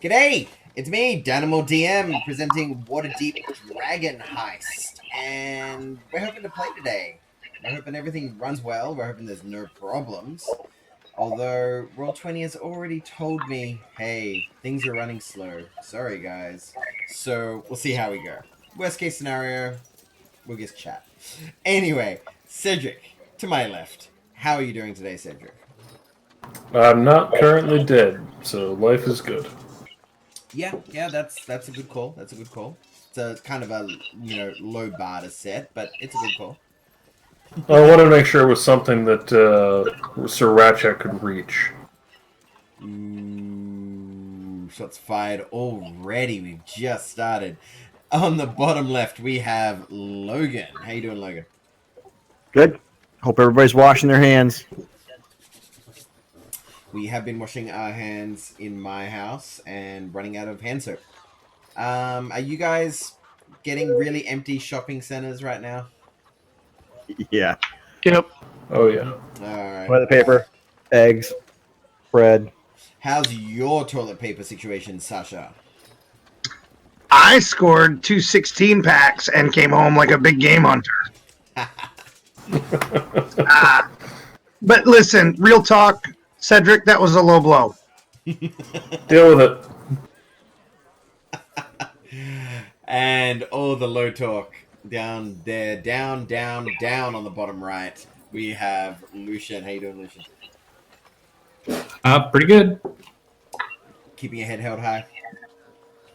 G'day! It's me, DanimalDM, presenting Waterdeep Dragon Heist. And we're hoping to play today. We're hoping everything runs well. We're hoping there's no problems. Although Roll20 has already told me, hey, things are running slow. Sorry, guys. So we'll see how we go. Worst case scenario, we'll just chat. Anyway, Cedric, to my left. How are you doing today, Cedric? I'm not currently dead, so life is good. Yeah, that's a good call. That's a good call. It's kind of a low bar to set, but it's a good call. I wanted to make sure it was something that Sir Ratchet could reach. Ooh, shots fired already. We've just started. On the bottom left, we have Logan. How you doing, Logan? Good. Hope everybody's washing their hands. We have been washing our hands in my house and running out of hand soap. Are you guys getting really empty shopping centers right now? Yeah. Yep. Oh, yeah. Alright. Toilet paper, eggs, bread. How's your toilet paper situation, Sasha? I scored 2 16-packs and came home like a big game hunter. But listen, real talk, Cedric, that was a low blow. Deal with it. And all the low talk down there, down on the bottom right. We have Lucian. How you doing, Lucian? Pretty good. Keeping your head held high?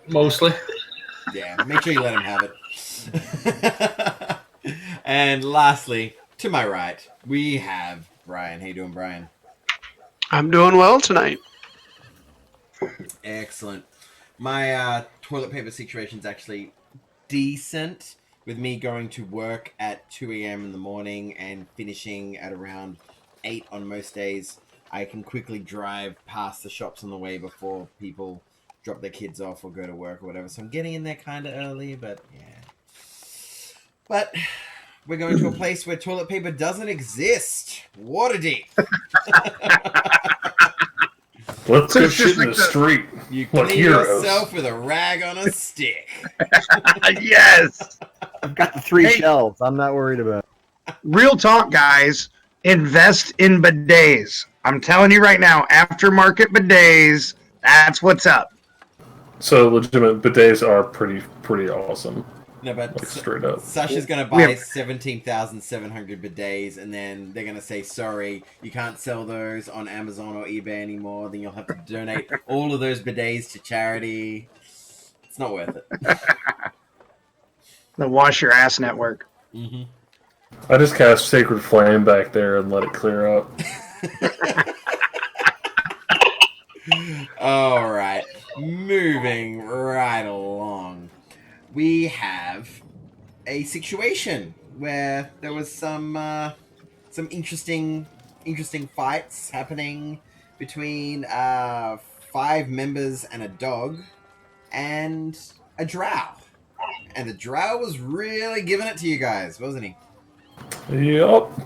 Mostly. Yeah, make sure you let him have it. And lastly, to my right, we have Brian. How you doing, Brian? I'm doing well tonight. Excellent. My toilet paper situation's actually decent, with me going to work at 2 a.m. in the morning and finishing at around 8 on most days. I can quickly drive past the shops on the way before people drop their kids off or go to work or whatever. So I'm getting in there kind of early, but yeah. But we're going to a place where toilet paper doesn't exist. Waterdeep. Let's go shit in the street. You like clean heroes. yourself with a rag on a stick. Yes. I've got the 3 shelves. I'm not worried about it. Real talk, guys. Invest in bidets. I'm telling you right now, aftermarket bidets, that's what's up. So legitimate bidets are pretty awesome. No, but Like straight up. Sasha's going to buy 17,700 bidets, and then they're going to say, sorry, you can't sell those on Amazon or eBay anymore. Then you'll have to donate all of those bidets to charity. It's not worth it. The Wash Your Ass Network. Mm-hmm. I just cast Sacred Flame back there and let it clear up. All right, moving right along. We have a situation where there was some interesting fights happening between 5 members and a dog and a drow. And the drow was really giving it to you guys, wasn't he? Yup.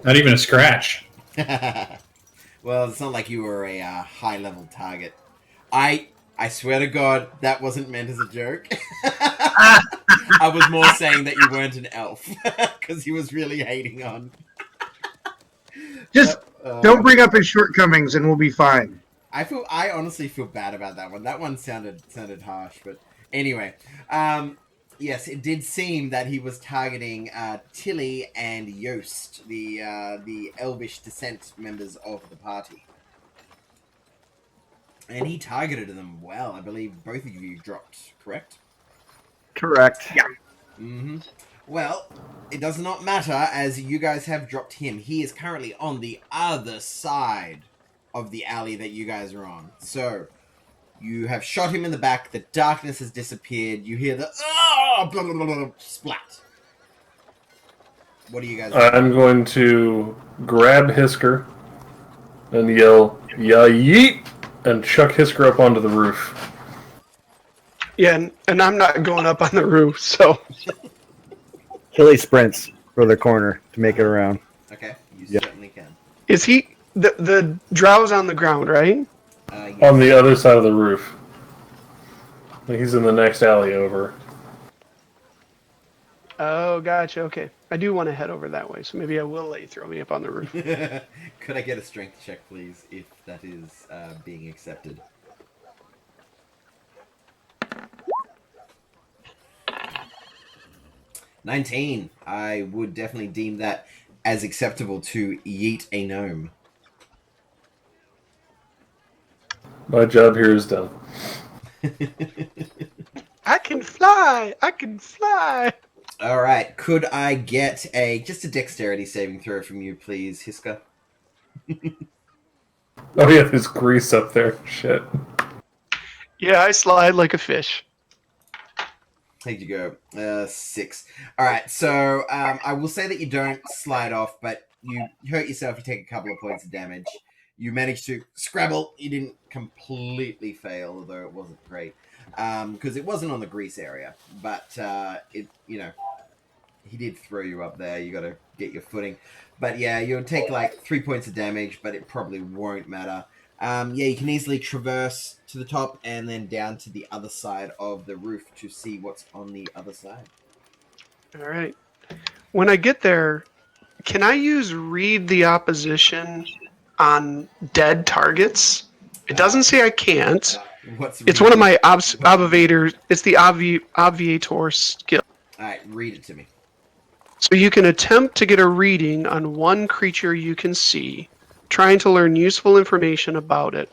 Not even a scratch. Well, it's not like you were a high-level target. I swear to God, that wasn't meant as a joke. I was more saying that you weren't an elf, because he was really hating on. Just don't bring up his shortcomings and we'll be fine. I honestly feel bad about that one. That one sounded harsh, but anyway. Yes, it did seem that he was targeting Tilly and Yost, the Elvish descent members of the party. And he targeted them well. I believe both of you dropped, correct? Correct. Yeah. Mm-hmm. Well, it does not matter, as you guys have dropped him. He is currently on the other side of the alley that you guys are on. So, you have shot him in the back. The darkness has disappeared. You hear the blah, blah, blah, blah, splat. What do you guys do? I'm going to grab Hisker and yell, "Ya yeet!" and chuck Hisker up onto the roof. Yeah, and I'm not going up on the roof, so Tilly sprints for the corner to make it around. Okay, you Yep. certainly can. is he the drow's on the ground, right? Yes. On the other side of the roof. He's in the next alley over. Oh, gotcha. Okay. I do want to head over that way, so maybe I will let you throw me up on the roof. Could I get a strength check, please, if that is being accepted? $19. I would definitely deem that as acceptable to yeet a gnome. My job here is done. I can fly! I can fly! All right. Could I get just a dexterity saving throw from you, please, Hiska? Oh yeah, there's grease up there. Shit. Yeah, I slide like a fish. Here you go. 6. All right. So I will say that you don't slide off, but you hurt yourself. You take a couple of points of damage. You managed to scrabble. You didn't completely fail, although it wasn't great because it wasn't on the grease area. But he did throw you up there. You got to get your footing. But yeah, you'll take like 3 points of damage, but it probably won't matter. You can easily traverse to the top and then down to the other side of the roof to see what's on the other side. All right. When I get there, can I use read the opposition on dead targets? It doesn't say I can't. It's one of my observators. It's the obviator skill. All right, read it to me. So you can attempt to get a reading on one creature you can see, trying to learn useful information about it.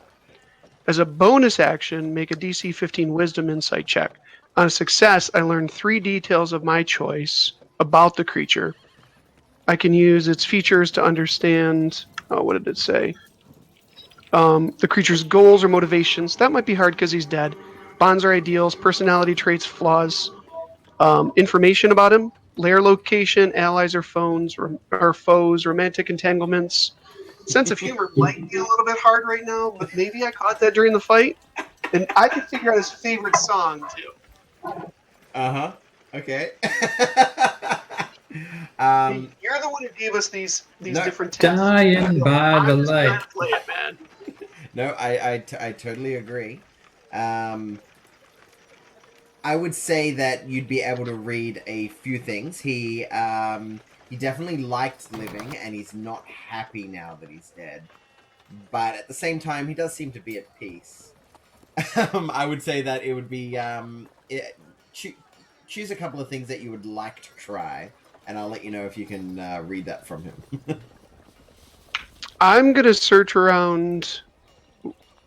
As a bonus action, make a DC 15 Wisdom Insight check. On a success, I learn 3 details of my choice about the creature. I can use its features to understand. Oh, what did it say? The creature's goals or motivations. That might be hard because he's dead. Bonds or ideals, personality traits, flaws. Information about him, lair location, allies or foes, romantic entanglements. Sense of humor might be a little bit hard right now, but maybe I caught that during the fight. And I can figure out his favorite song too. Uh-huh. Okay. You're the one who gave us these different tests. Dying by the I'm just trying light. to play it, man. No, I totally agree. I would say that you'd be able to read a few things. He definitely liked living, and he's not happy now that he's dead. But at the same time, he does seem to be at peace. I would say that it would be choose a couple of things that you would like to try, and I'll let you know if you can read that from him. I'm gonna search around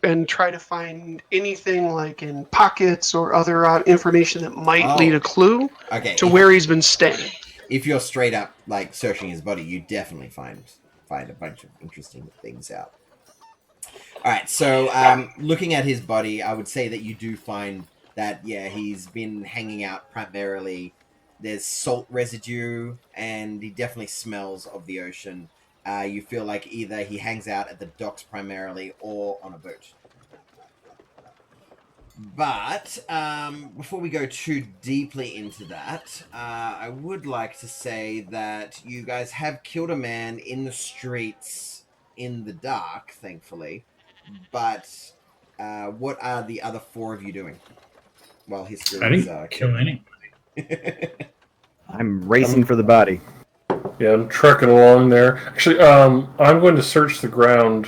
and try to find anything like in pockets or other information that might lead a clue to where he's been staying. If you're straight up like searching his body, you definitely find a bunch of interesting things out. All right, so looking at his body, I would say that you do find that he's been hanging out primarily. There's salt residue, and he definitely smells of the ocean. You feel like either he hangs out at the docks primarily or on a boat. But before we go too deeply into that, I would like to say that you guys have killed a man in the streets in the dark, thankfully. But what are the other 4 of you doing? Well, his I didn't kill any. I'm racing for the body. Yeah, I'm trucking along there. Actually, I'm going to search the ground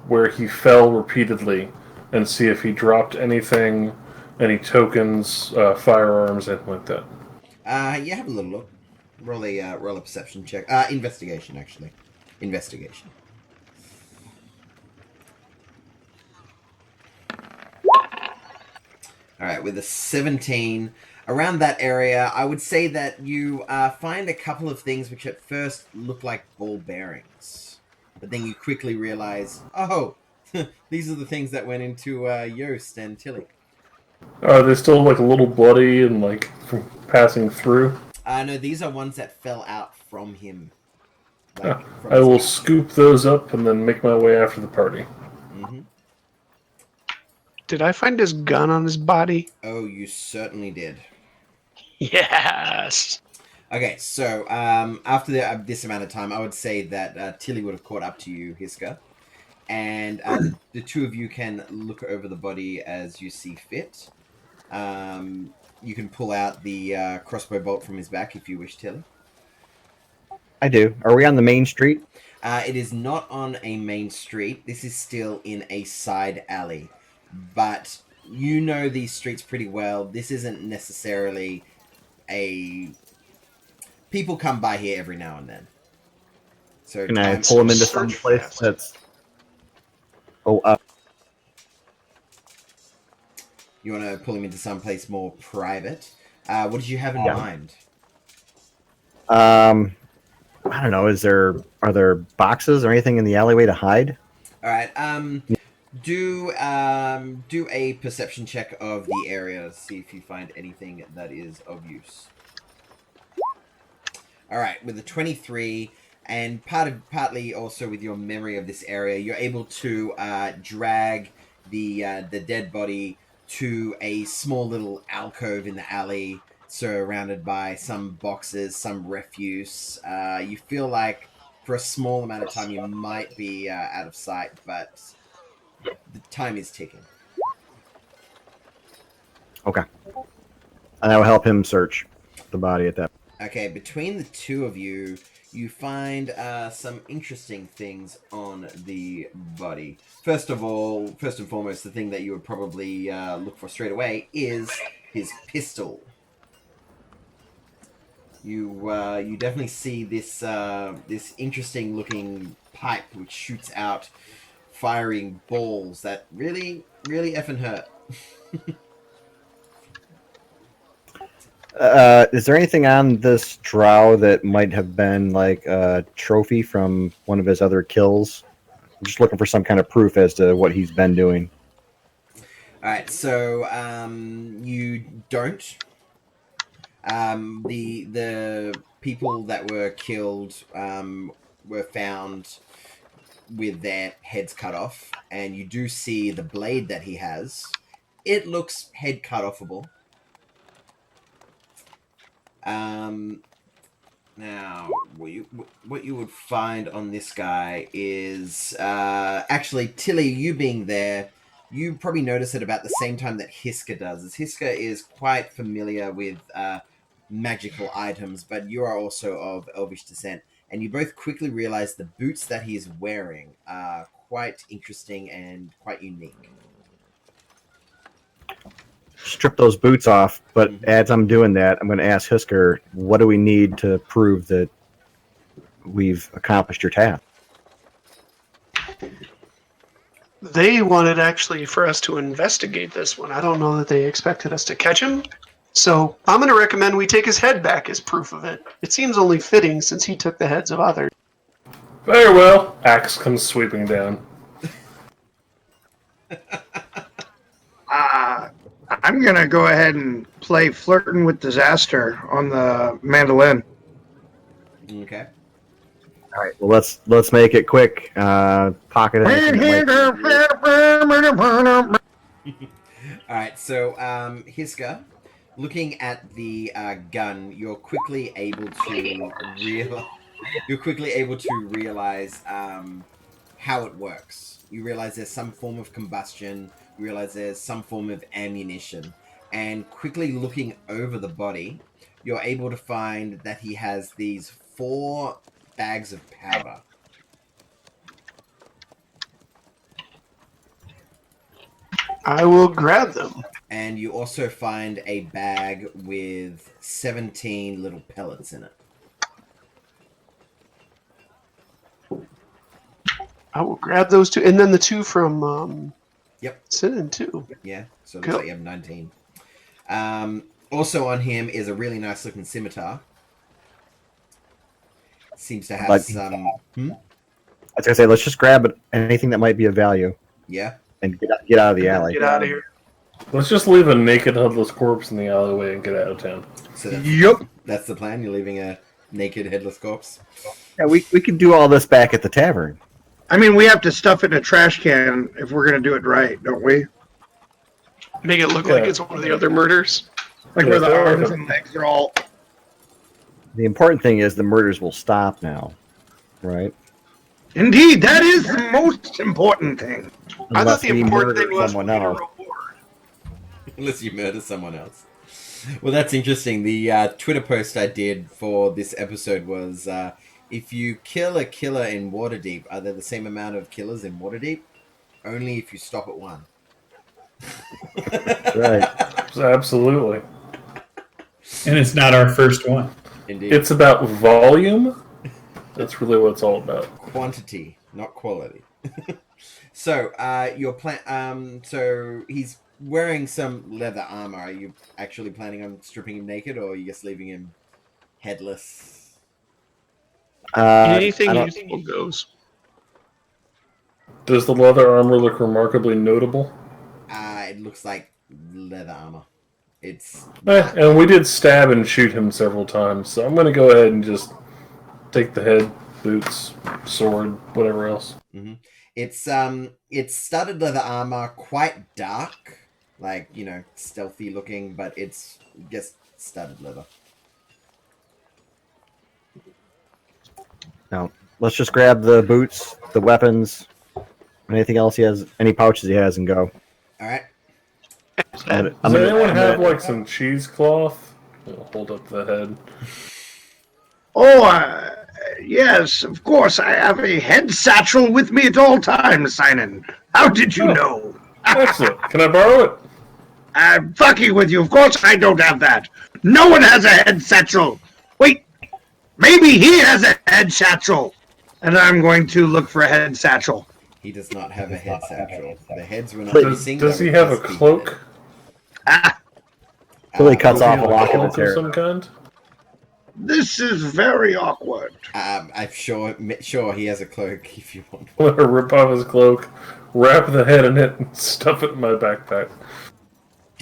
where he fell repeatedly and see if he dropped anything, any tokens, firearms, anything like that. Have a little look. Roll a perception check. Investigation, actually. Investigation. All right, with a 17, around that area, I would say that you find a couple of things which at first look like ball bearings. But then you quickly realize, oh, these are the things that went into Yost and Tilly. Are they still like a little bloody and like from passing through? No, these are ones that fell out from him. Like, I will scoop those up and then make my way after the party. Mm-hmm. Did I find his gun on his body? Oh, you certainly did. Yes. Okay, so after this amount of time, I would say that Tilly would have caught up to you, Hiska. and the two of you can look over the body as you see fit. You can pull out the crossbow bolt from his back if you wish, Tilly. I do. Are we on the main street? It is not on a main street. This is still in a side alley. But you know these streets pretty well. This isn't necessarily a... People come by here every now and then. So Can I pull him into some search place fast. that's... Oh, You want to pull him into someplace more private. What did you have in mind? I don't know. Are there boxes or anything in the alleyway to hide? All right. Do a perception check of the area. See if you find anything that is of use. All right. With a 23, and partly also with your memory of this area, you're able to drag the dead body to a small little alcove in the alley, surrounded by some boxes, some refuse. You feel like for a small amount of time you might be out of sight, but the time is ticking. Okay. And that will help him search the body at that. Okay, between the two of you, you find some interesting things on the body. First and foremost, the thing that you would probably look for straight away is his pistol. You definitely see this this interesting looking pipe which shoots out firing balls that really effing hurt. Is there anything on this drow that might have been like a trophy from one of his other kills? I'm just looking for some kind of proof as to what he's been doing. All right, so you don't. The people that were killed were found with their heads cut off, and you do see the blade that he has. It looks head cut offable. Now, what you would find on this guy is actually, Tilly, you being there, you probably notice it about the same time that Hiska does. As Hiska is quite familiar with magical items, but you are also of Elvish descent, and you both quickly realize the boots that he is wearing are quite interesting and quite unique. Strip those boots off, but as I'm doing that, I'm going to ask Hisker, what do we need to prove that we've accomplished your task? They wanted actually for us to investigate this one. I don't know that they expected us to catch him. So I'm going to recommend we take his head back as proof of it. It seems only fitting since he took the heads of others. Very well. Axe comes sweeping down. I'm going to go ahead and play Flirting with Disaster on the mandolin. Okay. All right, well, let's make it quick. Pocket it. All right, so Hiska, looking at the gun, you're quickly able to realize how it works. You realize there's some form of combustion. You realize there's some form of ammunition, and quickly looking over the body, you're able to find that he has these 4 bags of powder. I will grab them. And you also find a bag with 17 little pellets in it. I will grab those 2, and then the 2 from Yep. Sinan too. Yeah, so it looks Cool. like you have 19. Also on him is a really nice looking scimitar. Seems to have But- some... I was going to say, let's just grab anything that might be of value Yeah. and get out of the alley. Get out of here. Let's just leave a naked, headless corpse in the alleyway and get out of town. So that's the plan? You're leaving a naked, headless corpse? Yeah, we could do all this back at the tavern. I mean, we have to stuff it in a trash can if we're going to do it right, don't we? Make it look like it's one of the other murders. Like where the arms and legs are all... The important thing is the murders will stop now, right? Indeed, that is the most important thing. I thought Unless the we important murder thing was someone we get a else. reward. Unless you murder someone else. Well, that's interesting. The Twitter post I did for this episode was if you kill a killer in Waterdeep, are there the same amount of killers in Waterdeep? Only if you stop at one. Right. Absolutely. And it's not our first one. Indeed. It's about volume. That's really what it's all about. Quantity, not quality. So, your plan. So he's wearing some leather armor. Are you actually planning on stripping him naked, or are you just leaving him headless? Anything I don't- useful goes. Does the leather armor look remarkably notable? It looks like leather armor. It's And we did stab and shoot him several times, so I'm going to go ahead and just take the head, boots, sword, whatever else. Mm-hmm. It's studded leather armor, quite dark, like stealthy looking, but it's just studded leather. No. Let's just grab the boots, the weapons, anything else he has, any pouches he has, and go. All right. I'm Does gonna- anyone I'm have gonna- like some cheesecloth? I'll hold up the head. Oh, yes, of course. I have a head satchel with me at all times, Simon. How did you know? Excellent. Can I borrow it? I'm fucking with you. Of course I don't have that. No one has a head satchel. Wait, maybe he has a head satchel. And I'm going to look for a head satchel. He does not have a head satchel. The heads were not Does- missing. Does they he were have a just cloak? Ah, Billy cuts Does he off a have lock of cloak his hair. some kind? this is very awkward. I'm sure he has a cloak if you want. I'm going to rip off his cloak, wrap the head in it, and stuff it in my backpack.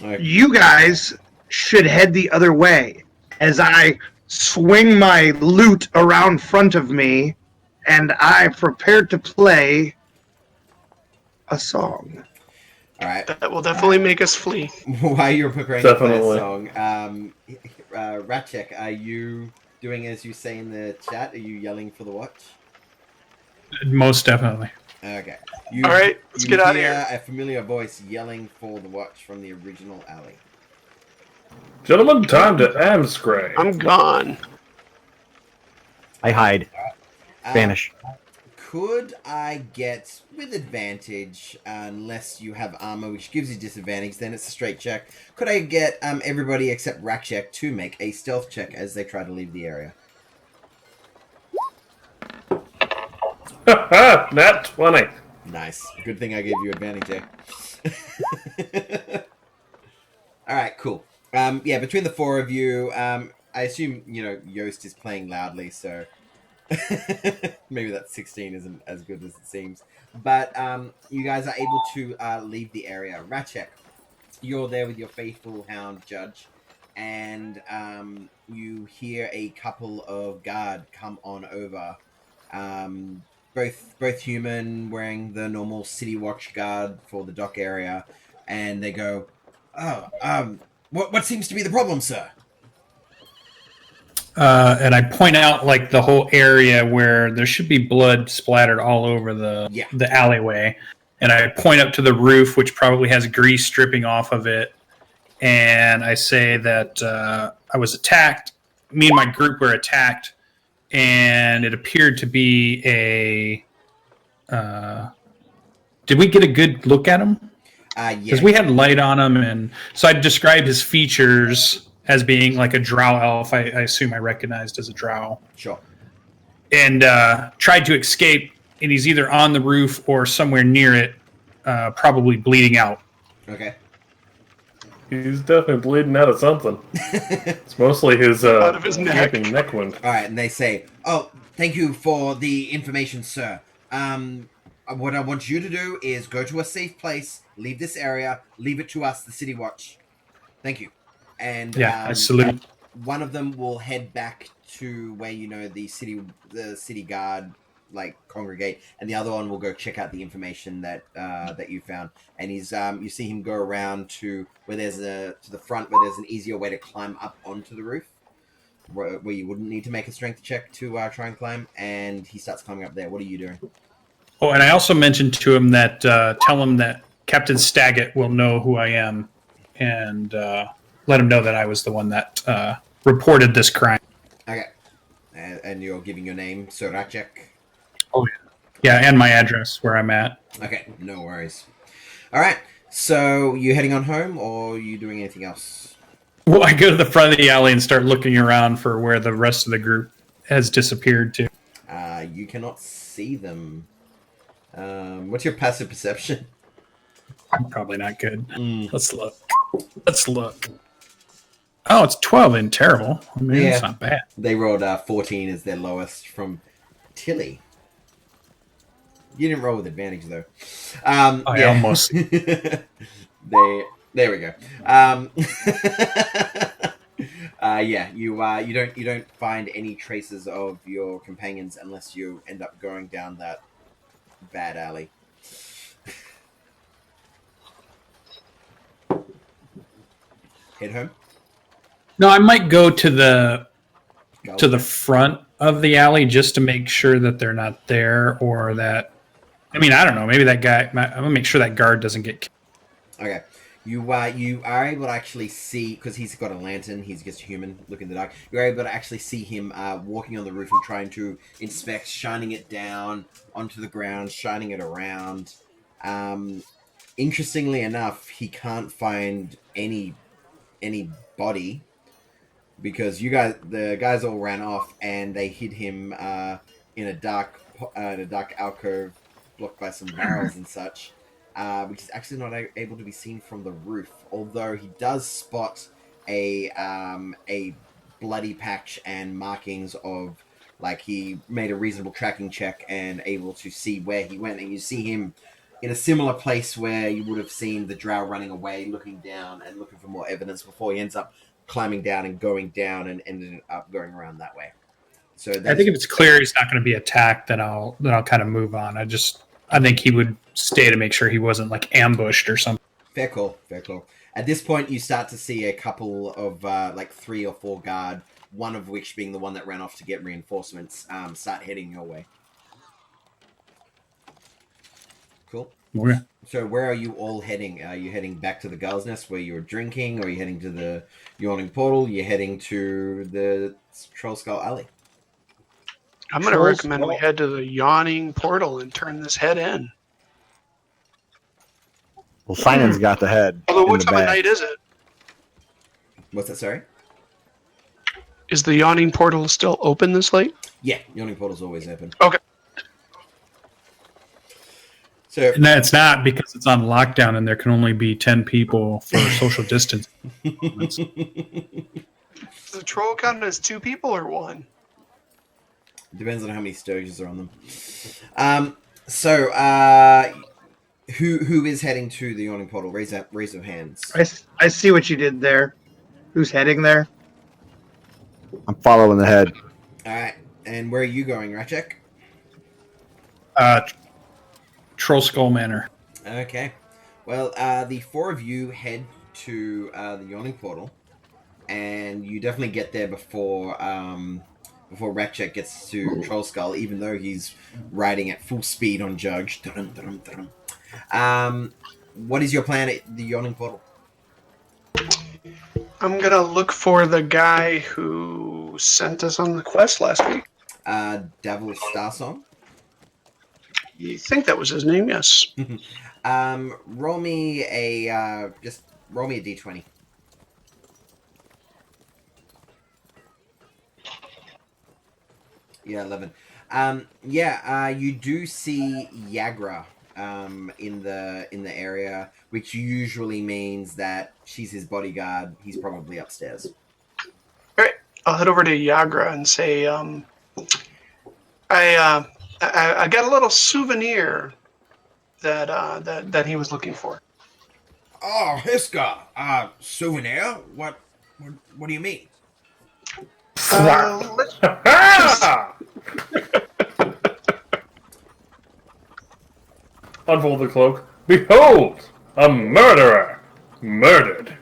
Okay. You guys should head the other way as I swing my loot around front of me and I prepare to play a song. All right. That will definitely make us flee. While you're preparing to play a Definitely. song, Ratchek, are you doing as you say in the chat? Are you yelling for the watch? Most definitely. Okay. All right, let's get out of hear here. a familiar voice yelling for the watch from the original alley. Gentlemen, time to Amscray. I'm gone. I hide. Uh, Vanish. Could I get with advantage, unless you have armor, which gives you disadvantage, then it's a straight check. Could I get everybody except Ratchek to make a stealth check as they try to leave the area? Nat 20. Nice. Good thing I gave you advantage, eh? Alright, cool. Yeah, between the four of you, I assume, Yost is playing loudly, so maybe that 16 isn't as good as it seems. But you guys are able to leave the area. Ratchek, you're there with your faithful hound Judge, and you hear a couple of guard come on over. Both human, wearing the normal City Watch guard for the dock area, and they go, what seems to be the problem, sir? And I point out like the whole area where there should be blood splattered all over the alleyway. And I point up to the roof, which probably has grease dripping off of it. And I say that I was attacked. Me and my group were attacked. And it appeared to be a... did we get a good look at him? Yeah. Because we had light on him. And so I described his features as being like a drow elf. I assume I recognized as a drow. Sure. And tried to escape. And he's either on the roof or somewhere near it, probably bleeding out. Okay. He's definitely bleeding out of something. It's mostly his, Out of his neck. snapping neck wound. All right, and they say, "Oh, thank you for the information, sir. What I want you to do is go to a safe place, leave this area, leave it to us, the City Watch. Thank you." And Yeah, I salute. one of them will head back to where the city guard congregate, and the other one will go check out the information that you found. And he's you see him go around to where there's to the front where there's an easier way to climb up onto the roof. where you wouldn't need to make a strength check to try and climb, and he starts climbing up there. What are you doing? Oh, and I also mentioned to him that tell him that Captain Staggett will know who I am, and let him know that I was the one that reported this crime. Okay. And you're giving your name, Soracek? Oh, yeah. Yeah, and my address, where I'm at. Okay, no worries. All right, so you heading on home, or are you doing anything else? Well, I go to the front of the alley and start looking around for where the rest of the group has disappeared to. You cannot see them. What's your passive perception? Probably not good. Let's look. Oh, it's 12 and terrible. I mean, it's not bad. They rolled 14 as their lowest from Tilly. You didn't roll with advantage, though. I almost. There we go. You don't find any traces of your companions unless you end up going down that bad alley. Head home. No, I might go to the front of the alley just to make sure that they're not there, or that. I mean, I don't know. Maybe that guy. I'm gonna make sure that guard doesn't get killed. Okay. You are able to actually see, because he's got a lantern, he's just human, look in the dark. You're able to actually see him walking on the roof and trying to inspect, shining it down onto the ground, shining it around. Interestingly enough, he can't find any body, because the guys all ran off and they hid him in a dark alcove blocked by some barrels and such. Which is actually not able to be seen from the roof, although he does spot a bloody patch and markings of, like, he made a reasonable tracking check and able to see where he went, and you see him in a similar place where you would have seen the drow running away, looking down and looking for more evidence before he ends up climbing down and going down and ended up going around that way. So I think if it's clear he's not going to be attacked, then I'll kind of move on. I think he would stay to make sure he wasn't, like, ambushed or something. Fair call. At this point, you start to see a couple of, 3 or 4 guard, one of which being the one that ran off to get reinforcements, start heading your way. Cool. Okay. So where are you all heading? Are you heading back to the Girl's Nest where you were drinking, or are you heading to the Yawning Portal? You're heading to the Troll Skull Alley? I'm going to recommend we head to the Yawning Portal and turn this head in. Well, Sinan's got the head. Although, what time of night is it? What's that, sorry? Is the Yawning Portal still open this late? Yeah, Yawning Portal's always open. Okay. So No, it's not, because it's on lockdown and there can only be 10 people for social distance. Does the troll count as 2 people or 1? Depends on how many stoges are on them. Who is heading to the Yawning Portal? Raise of hands. I see what you did there. Who's heading there? I'm following the head. All right, and where are you going, Ratchek? Troll Skull Manor. Okay. Well, the 4 of you head to the Yawning Portal, and you definitely get there before Ratchek gets to Troll Skull, even though he's riding at full speed on Judge. What is your plan at the Yawning Portal? I'm going to look for the guy who sent us on the quest last week. Davil Starsong? You think that was his name? Yes. Roll me a d20. Yeah, 11. You do see Yagra in the area, which usually means that she's his bodyguard. He's probably upstairs. All right, I'll head over to Yagra and say, I got a little souvenir that he was looking for. Oh, Hiska, souvenir? What do you mean? Unfold the cloak. Behold, a murderer murdered.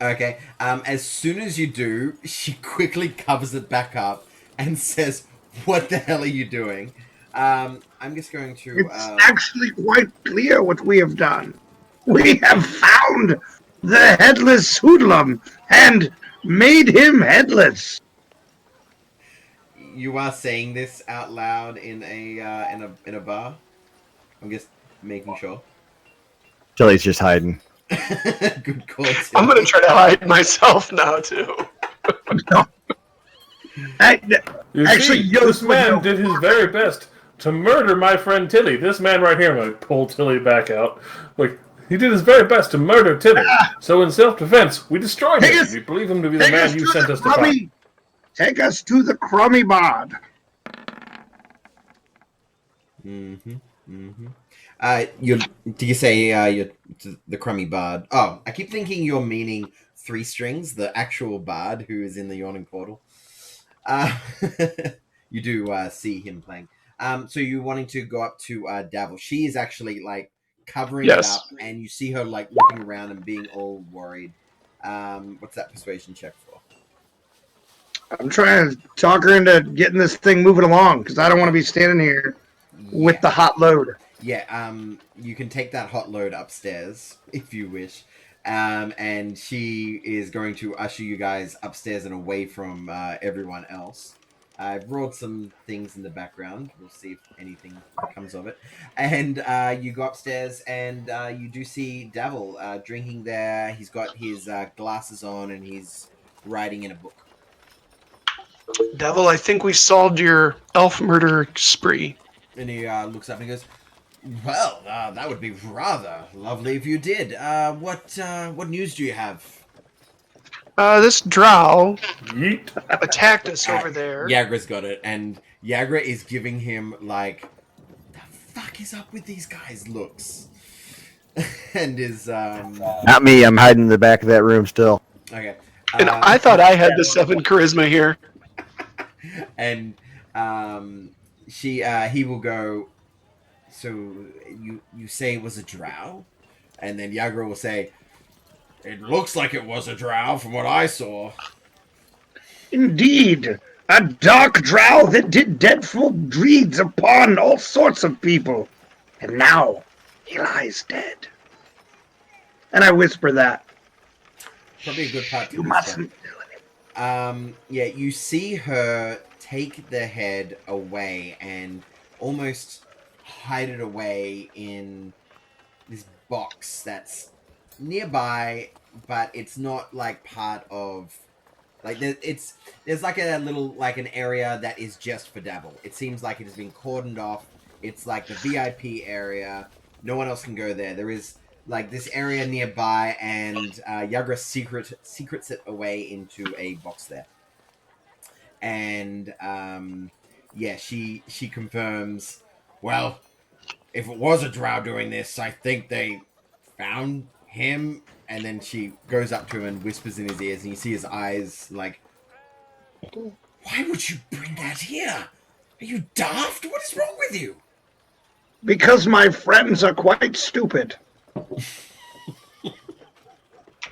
Okay. As soon as you do, she quickly covers it back up and says, "What the hell are you doing?" I'm just going to. It's actually quite clear what we have done. We have found the headless hoodlum and made him headless. You are saying this out loud in a bar. I'm just making sure. Tilly's just hiding. Good call. I'm going to try to hide myself now, too. Actually, this man did his very best to murder my friend Tilly. This man right here, I'm going to pull Tilly back out. Like, he did his very best to murder Tilly. So in self-defense, we destroyed him. We believe him to be the man you sent us to find. Take us to the crummy bard. Do you say you're the crummy bard? Oh, I keep thinking you're meaning Three Strings, the actual bard who is in the Yawning Portal. You do see him playing. So you're wanting to go up to Davil. She is actually like covering it up, and you see her like looking around and being all worried. What's that persuasion check for? I'm trying to talk her into getting this thing moving along because I don't want to be standing here with the hot load. Yeah, you can take that hot load upstairs if you wish. And she is going to usher you guys upstairs and away from everyone else. I've rolled some things in the background. We'll see if anything comes of it. And you go upstairs and you do see Davil drinking there. He's got his glasses on and he's writing in a book. Devil, I think we solved your elf murder spree. And he looks up and goes, "Well, that would be rather lovely if you did. What news do you have?" This drow attacked us over there. Yagra's got it, and Yagra is giving him like, "The fuck is up with these guys?" looks, and is Not me. I'm hiding in the back of that room still. okay. And I thought I had the 7 charisma here. And he will go. So you say it was a drow, and then Yagra will say, "It looks like it was a drow from what I saw." Indeed, a dark drow that did dreadful deeds upon all sorts of people, and now he lies dead. And I whisper that. Probably a good part to You mustn't do it. Yeah, you see her take the head away and almost hide it away in this box that's nearby, but it's not like part of like there's like a little like an area that is just for Davil. It seems like it has been cordoned off. It's like the VIP area. No one else can go there. There is like this area nearby, and Yagra secrets it away into a box there. And yeah, she confirms, "Well, if it was a drow doing this, I think they found him." And then she goes up to him and whispers in his ears, and you see his eyes like, "Why would you bring that here? Are you daft? What is wrong with you?" Because my friends are quite stupid.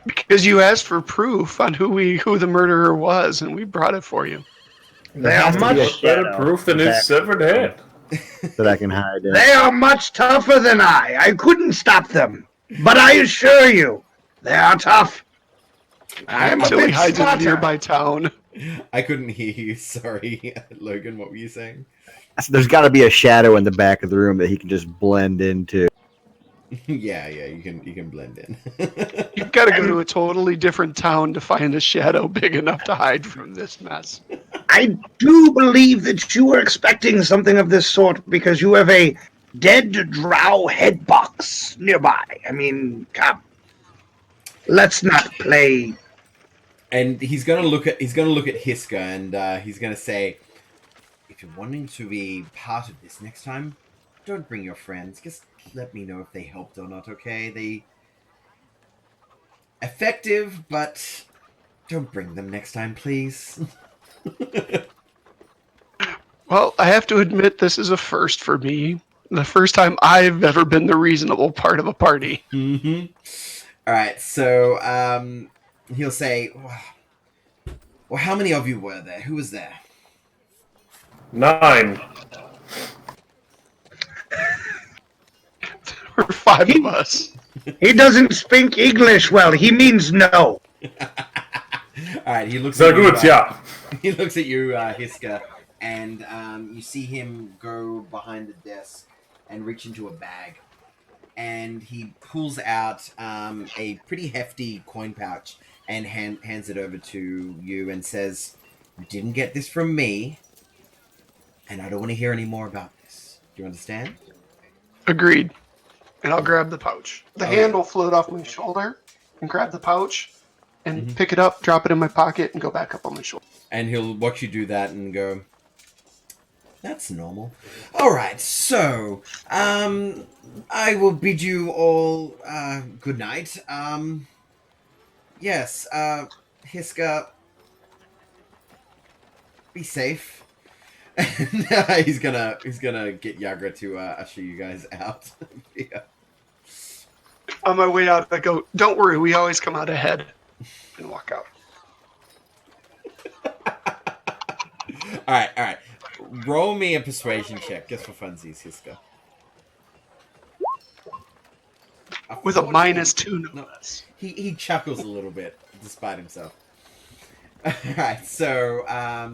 Because you asked for proof on who the murderer was, and we brought it for you. They are much better proof than his severed head. That I can hide in. They are much tougher than I. I couldn't stop them. But I assure you, they are tough. I'm Until a he bit hides in a smarter. nearby town. I couldn't hear you. Sorry, Logan. What were you saying? There's got to be a shadow in the back of the room that he can just blend into. Yeah, you can blend in. You've got to go to a totally different town to find a shadow big enough to hide from this mess. I do believe that you were expecting something of this sort because you have a dead drow head box nearby. I mean, come. Let's not play. And he's gonna look at Hiska, and he's gonna say, "If you're wanting to be part of this next time, don't bring your friends. Just let me know if they helped or not. Okay? They effective, but don't bring them next time, please." Well, I have to admit this is a first for me. The first time I've ever been the reasonable part of a party. Mm-hmm. All right, so he'll say, "Well, how many of you were there? Who was there?" 9. There were 5 of us. He doesn't speak English well. He means no. All right, he looks. So at you, good, yeah. He looks at you, Hiska, and you see him go behind the desk and reach into a bag, and he pulls out a pretty hefty coin pouch and hands it over to you and says, "You didn't get this from me, and I don't want to hear any more about this. Do you understand?" Agreed. And I'll grab the pouch. The Okay. hand will float off my shoulder and grab the pouch and pick it up, drop it in my pocket, and go back up on my shoulder. And he'll watch you do that and go, "That's normal." All right, so I will bid you all good night. Yes, Hiska, be safe. And he's gonna get Yagra to usher you guys out. Yeah. On my way out, I go, "Don't worry, we always come out ahead," and walk out. All right. Roll me a persuasion check, just for funsies, Hiska. With a -2, no No. less. He chuckles a little bit, despite himself. Alright, so,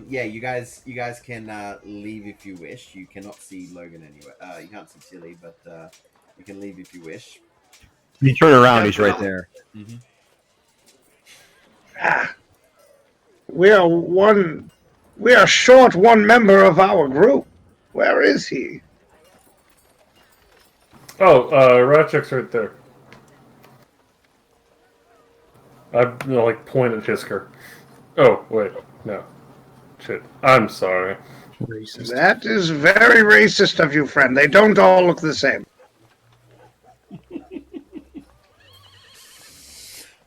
yeah, you guys can leave if you wish. You cannot see Logan anywhere. You can't see Tilly, but you can leave if you wish. You turn around, he's right there. Mm-hmm. We are short one member of our group. Where is he? Oh, Ratchek's right there. I point at Hisker. Oh, wait, no. Shit, I'm sorry. Racist. That is very racist of you, friend. They don't all look the same.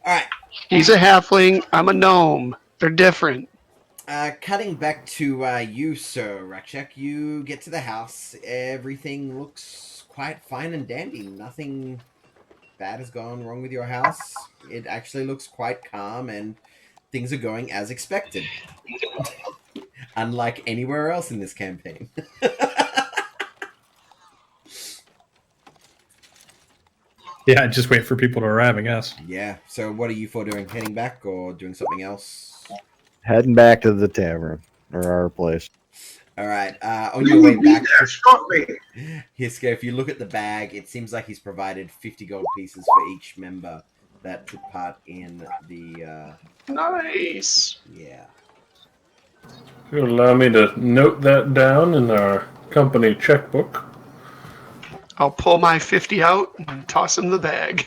Alright, He's a halfling. I'm a gnome. They're different. cutting back to you, Sir Ratchek. You get to the house. Everything looks quite fine and dandy. Nothing bad has gone wrong with your house. It actually looks quite calm and things are going as expected. Unlike anywhere else in this campaign. Yeah, just wait for people to arrive, I guess. Yeah, so what are you for doing? Heading back or doing something else? Heading back to the tavern or our place. Alright, on your way back There, shortly. Hiska, if you look at the bag, it seems like he's provided 50 gold pieces for each member that took part in the, Nice. yeah. You'll allow me to note that down in our company checkbook. I'll pull my 50 out and toss him the bag.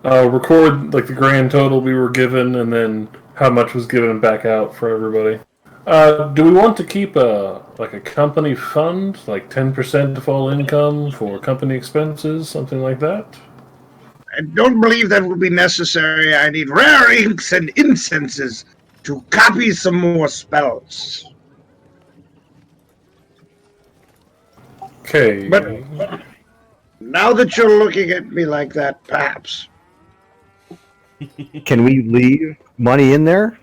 I'll record the grand total we were given and then how much was given back out for everybody. Do we want to keep a company fund, like 10% of all income for company expenses, something like that? I don't believe that will be necessary. I need rare inks and incenses to copy some more spells. Okay. But now that you're looking at me like that, perhaps. Can we leave money in there?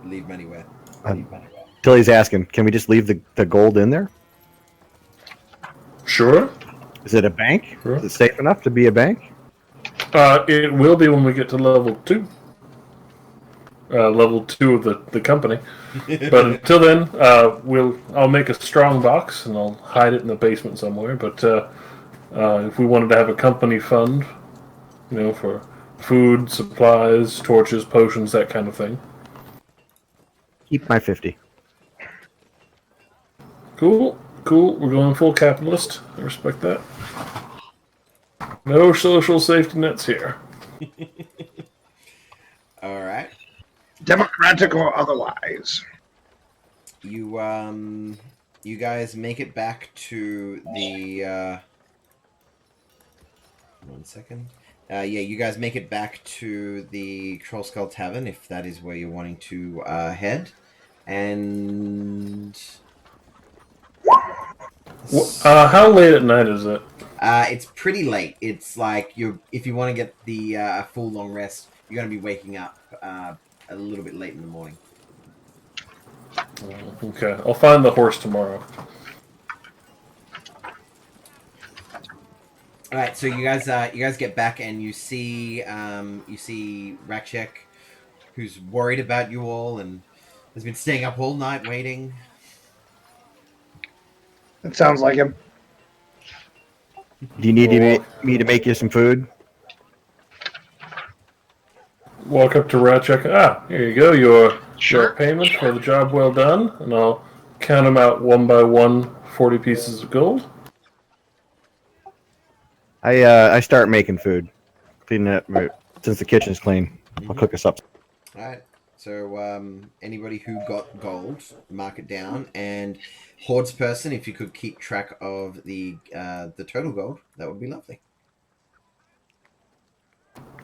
Leave money where? Tilly's asking, can we just leave the gold in there? Sure. Is it a bank? Sure. Is it safe enough to be a bank? It will be when we get to level 2. Level 2 of the company. But until then, I'll make a strong box and I'll hide it in the basement somewhere. But if we wanted to have a company fund, for food, supplies, torches, potions, that kind of thing. Keep my 50. Cool. We're going full capitalist. I respect that. No social safety nets here. All right. Democratic or otherwise. You guys make it back to the 1 second. Yeah, you guys make it back to the Troll Skull Tavern if that is where you're wanting to head. And How late at night is it? It's pretty late. It's like if you want to get the full long rest, you're going to be waking up a little bit late in the morning. Okay, I'll find the horse tomorrow. All right, so you guys get back and you see Rakshek, who's worried about you all and has been staying up all night waiting. That sounds like him. Do you need me to make you some food? Walk up to Ratchek. Ah, here you go. Your Sure. payment for the job well done, and I'll count them out one by one. 40 pieces of gold. I start making food, cleaning it since the kitchen's clean. I'll cook us up. All right. So anybody who got gold, mark it down, and Horde's person, if you could keep track of the total gold, that would be lovely.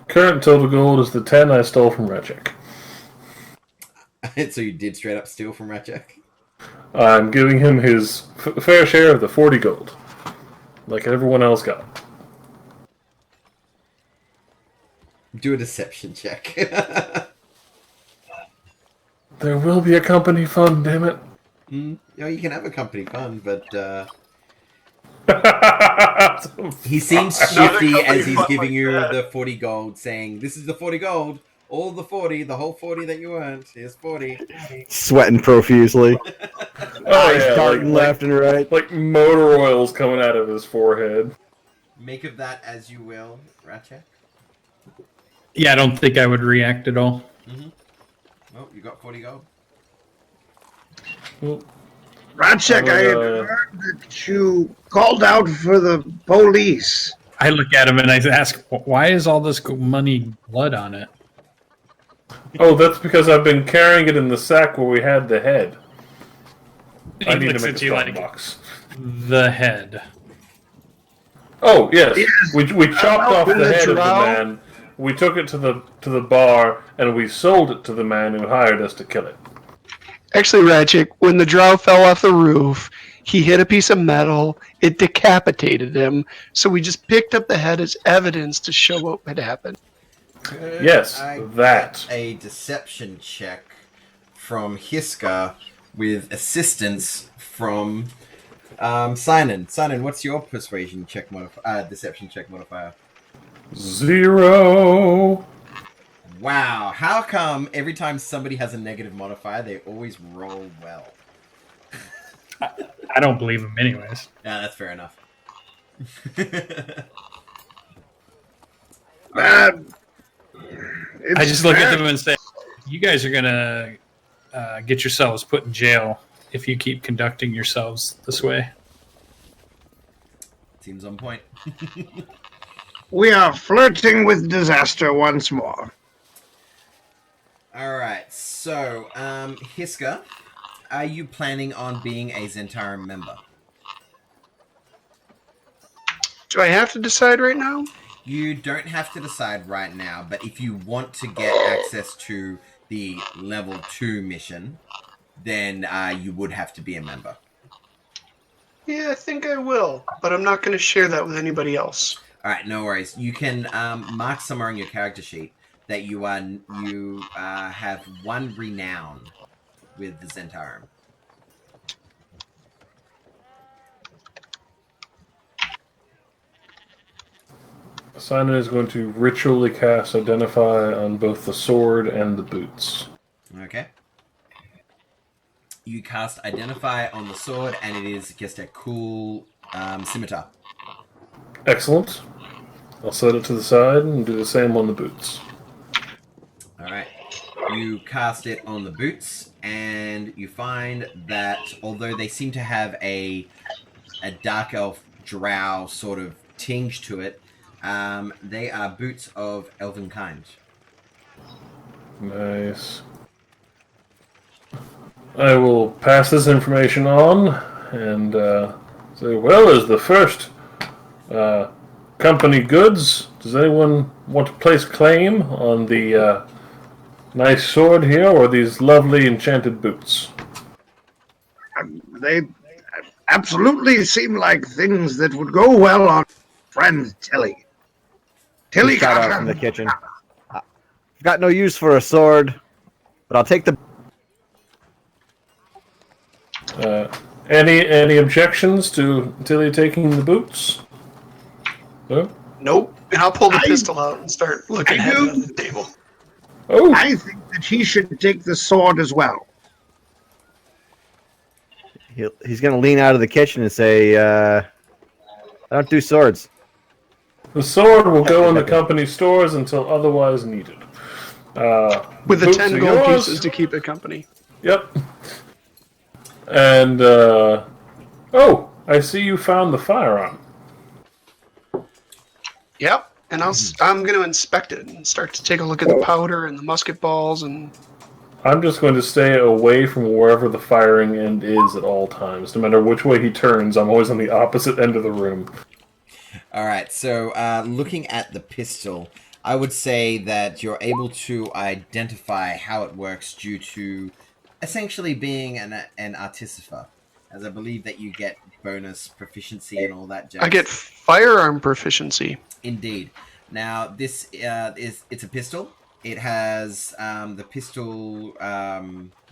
Current total gold is the 10 I stole from Ratchek. So you did straight up steal from Ratchek? I'm giving him his fair share of the 40 gold, like everyone else got. Do a deception check. There will be a company fund, damn it. No, you can have a company fund, but he seems shifty as he's giving you the 40 gold, saying, "This is the 40 gold, all the 40, the whole 40 that you earned. Here's 40." Sweating profusely. Eyes darting left and right. Like motor oils coming out of his forehead. Make of that as you will, Ratchet. Yeah, I don't think I would react at all. Well, you got 40 gold. Well, Ratchek, I had heard that you called out for the police. I look at him and I ask, why is all this money blood on it? oh, that's because I've been carrying it in the sack where we had the head. I He need to looks make at a you strong like, box. the head. Oh yes, Yes. we chopped off in the the head of the drow. man. We took it to the bar and we sold it to the man who hired us to kill it. Actually, Ratchek, when the drow fell off the roof, he hit a piece of metal. It decapitated him. So we just picked up the head as evidence to show what had happened. Could Yes, I that. get a deception check from Hiska with assistance from Sinan. Sinan, what's your persuasion check deception check modifier? 0. Wow, how come every time somebody has a negative modifier, they always roll well? I don't believe him anyways. Yeah, that's fair enough. I just look at them and say, you guys are going to get yourselves put in jail if you keep conducting yourselves this way. Seems on point. We are flirting with disaster once more. Alright, so, Hiska, are you planning on being a Zentarum member? Do I have to decide right now? You don't have to decide right now, but if you want to get access to the level 2 mission, then you would have to be a member. Yeah, I think I will, but I'm not going to share that with anybody else. Alright, no worries. You can mark somewhere on your character sheet that you have 1 renown with the Zentarum. Simon is going to ritually cast Identify on both the sword and the boots. Okay. You cast Identify on the sword, and it is just a cool scimitar. Excellent. I'll set it to the side and do the same on the boots. Alright. You cast it on the boots, and you find that although they seem to have a dark elf drow sort of tinge to it, they are boots of elven kind. Nice. I will pass this information on and say, well, as the first company goods, does anyone want to place claim on the nice sword here or these lovely enchanted boots? They absolutely seem like things that would go well on friend, Tilly. Tilly Shout got out from her. the kitchen. I've got no use for a sword, but I'll take the. Any objections to Tilly taking the boots? No? Nope. And I'll pull the pistol out and start looking at it on the table. Oh! I think that he should take the sword as well. He's going to lean out of the kitchen and say, I don't do swords. The sword will go in the company stores until otherwise needed. With the boots 10 are gold yours. pieces to keep it company. Yep. And, oh, I see you found the firearm. Yep. And I'm going to inspect it and start to take a look at the powder and the musket balls and... I'm just going to stay away from wherever the firing end is at all times. No matter which way he turns, I'm always on the opposite end of the room. Alright, so looking at the pistol, I would say that you're able to identify how it works due to essentially being an artificer, as I believe that you get bonus proficiency and all that jazz. I get firearm proficiency. Indeed. Now, this it's a pistol. It has the pistol,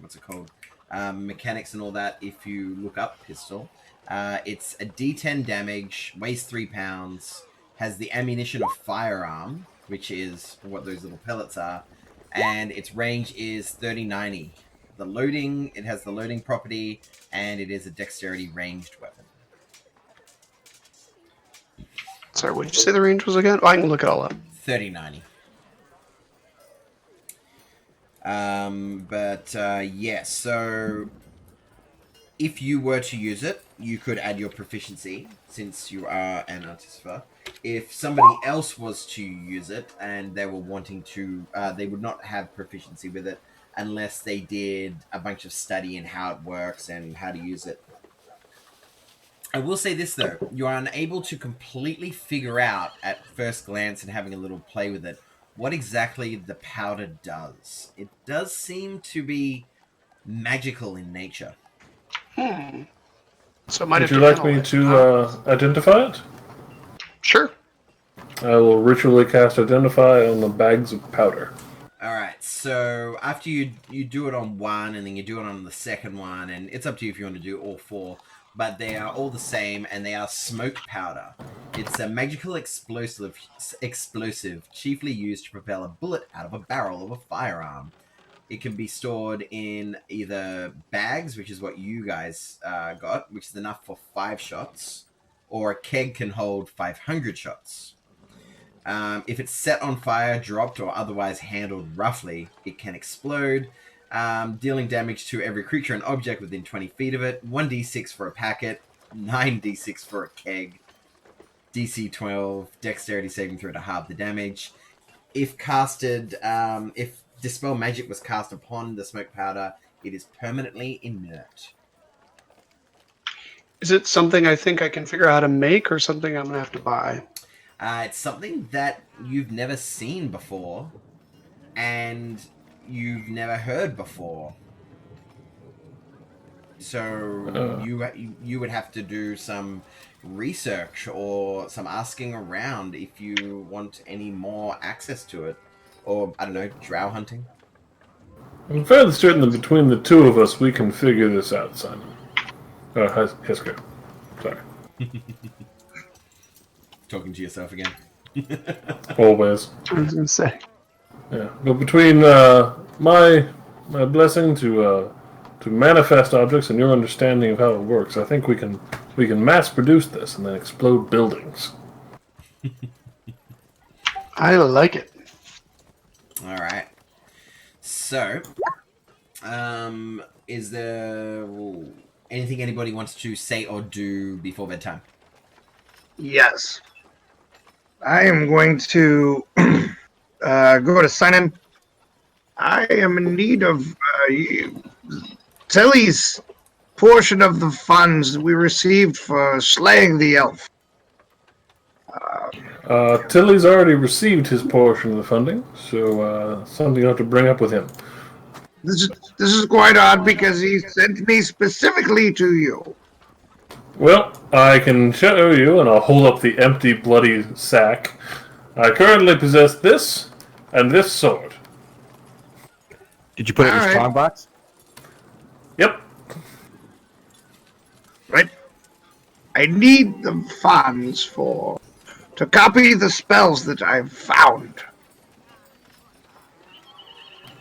what's it called? Mechanics and all that, if you look up pistol. It's a D10 damage, weighs 3 pounds, has the ammunition of firearm, which is what those little pellets are, and its range is 30-90. It has the loading property, and it is a dexterity ranged weapon. Sorry, what did you say the range was again? Oh, I can look it all up. 30-90. Yes, so if you were to use it, you could add your proficiency, since you are an artificer. If somebody else was to use it, and they were wanting to, they would not have proficiency with it, unless they did a bunch of study in how it works and how to use it. I will say this, though. You are unable to completely figure out, at first glance and having a little play with it, what exactly the powder does. It does seem to be magical in nature. So it might Would have you like handle me it. to identify it? Sure. I will ritually cast Identify on the bags of powder. Alright, so after you do it on one, and then you do it on the second one, and it's up to you if you want to do all four, but they are all the same, and they are smoke powder. It's a magical explosive chiefly used to propel a bullet out of a barrel of a firearm. It can be stored in either bags, which is what you guys got, which is enough for 5 shots, or a keg can hold 500 shots. If it's set on fire, dropped, or otherwise handled roughly, it can explode, dealing damage to every creature and object within 20 feet of it. 1d6 for a packet, 9d6 for a keg, DC 12, dexterity saving throw to halve the damage. If Dispel Magic was cast upon the smoke powder, it is permanently inert. Is it something I think I can figure out how to make, or something I'm going to have to buy? It's something that you've never seen before, and you've never heard before. So you would have to do some research or some asking around if you want any more access to it. Or, I don't know, drow hunting. I'm fairly certain that between the two of us, we can figure this out, Simon. Hisker. Sorry. Talking to yourself again. Always. I was going to say. Yeah, but between my blessing to manifest objects and your understanding of how it works, I think we can mass produce this and then explode buildings. I like it. All right. So, is there anything anybody wants to say or do before bedtime? Yes. I am going to go to sign in. I am in need of Tilly's portion of the funds we received for slaying the elf. Tilly's already received his portion of the funding, so something you have to bring up with him. This is quite odd because he sent me specifically to you. Well, I can show you, and I'll hold up the empty, bloody sack. I currently possess this and this sword. Did you put it in All the right. strongbox? Yep. Right. I need the funds to copy the spells that I've found.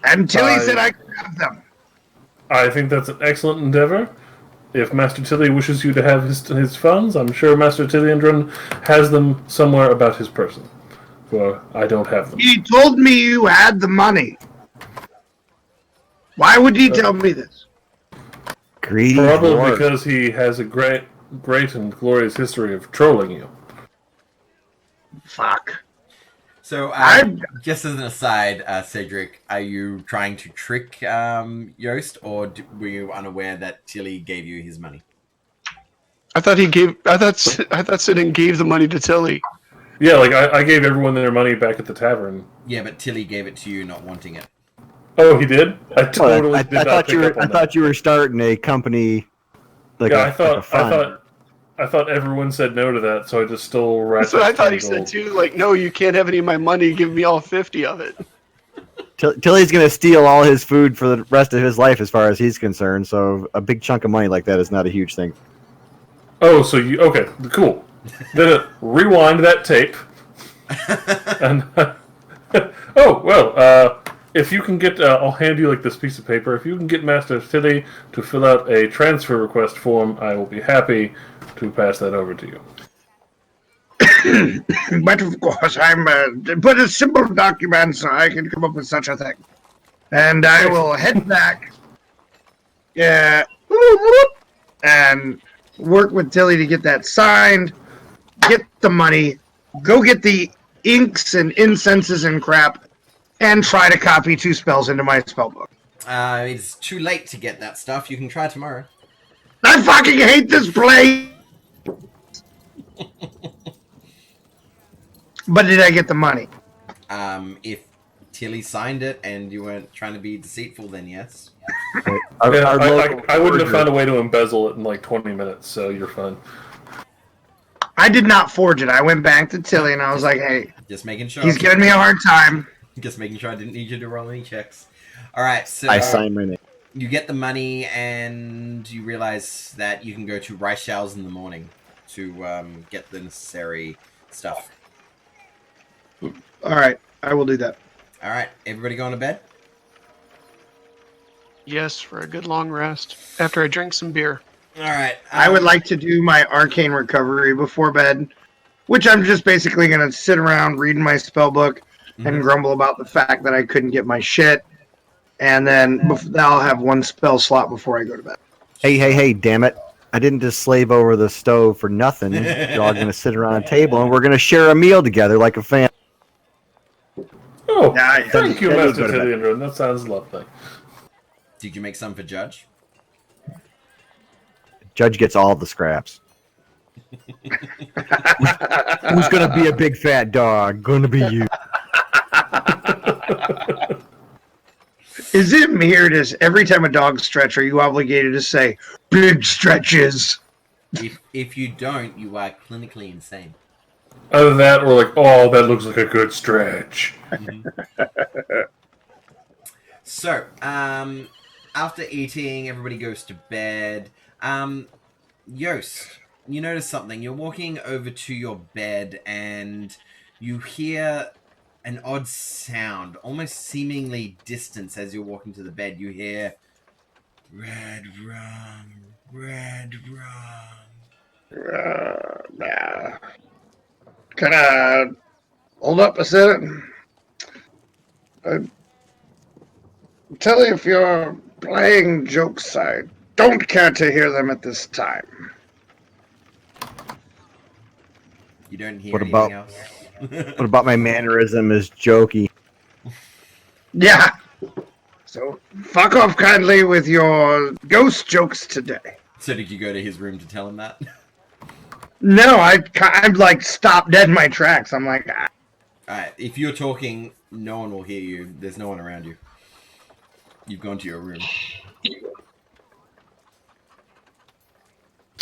And Tilly said I could have them. I think that's an excellent endeavor. If Master Tilly wishes you to have his funds, I'm sure Master Tilliandron has them somewhere about his person. For I don't have them. He told me you had the money. Why would he tell me this? Greedy Probably dwarf. because he has a great and glorious history of trolling you. Fuck. So, just as an aside, Cedric, are you trying to trick Yost, or were you unaware that Tilly gave you his money? I thought Sidon gave the money to Tilly. Yeah, like I gave everyone their money back at the tavern. Yeah, but Tilly gave it to you, not wanting it. Oh, he did? I totally I did not thought pick you were. up on I that. thought you were starting a company. Like Yeah, a, like a fund. I thought everyone said no to that, so I just stole That's Ratchet's what I thought he 10 said gold. too. Like, no, you can't have any of my money. Give me all 50 of it. Tilly's gonna steal all his food for the rest of his life, as far as he's concerned. So a big chunk of money like that is not a huge thing. Oh, so you okay? Cool. Then rewind that tape. And oh well, if you can get, I'll hand you like this piece of paper. If you can get Master Tilly to fill out a transfer request form, I will be happy to pass that over to you. But of course, but a simple document so I can come up with such a thing. And I will head back. Yeah. And work with Tilly to get that signed, get the money, go get the inks and incenses and crap, and try to copy 2 spells into my spellbook. It's too late to get that stuff. You can try tomorrow. I fucking hate this place! But did I get the money? If Tilly signed it and you weren't trying to be deceitful, then yes. Our local I wouldn't have forger- found a way to embezzle it in like 20 minutes, so you're fine. I did not forge it. I went back to Tilly and I was like, hey, Just making sure. he's giving me a hard time. Just making sure I didn't need you to roll any checks. All right, so I signed my name. you get the money and you realize that you can go to Reichau's in the morning to get the necessary stuff. All right, I will do that. All right, everybody going to bed? Yes, for a good long rest after I drink some beer. All right. I would like to do my arcane recovery before bed, which I'm just basically going to sit around reading my spell book and grumble about the fact that I couldn't get my shit. And then I'll have 1 spell slot before I go to bed. Hey, damn it. I didn't just slave over the stove for nothing. You're all going to sit around a table and we're going to share a meal together like a family. Oh, Yeah, thank you, then you Master go to bed. Tilliandron. That sounds lovely. Did you make some for Judge? Judge gets all the scraps. Who's going to be a big fat dog? Going to be you. Is it me or does every time a dog stretch, are you obligated to say, big stretches? If you don't, you are clinically insane. Other than that, we're like, oh, that looks like a good stretch. So, after eating, everybody goes to bed. Yost, you notice something. You're walking over to your bed and you hear an odd sound, almost seemingly distant as you're walking to the bed. You hear, red rum, red rum. Nah. Can I hold up a second? Tell me if you're playing jokes. I don't care to hear them at this time. You don't hear What anything about- else? What about my mannerism is jokey? Yeah. So fuck off kindly with your ghost jokes today. So did you go to his room to tell him that? No, I'm like stopped dead in my tracks. I'm like, ah. Alright, if you're talking, no one will hear you. There's no one around you. You've gone to your room.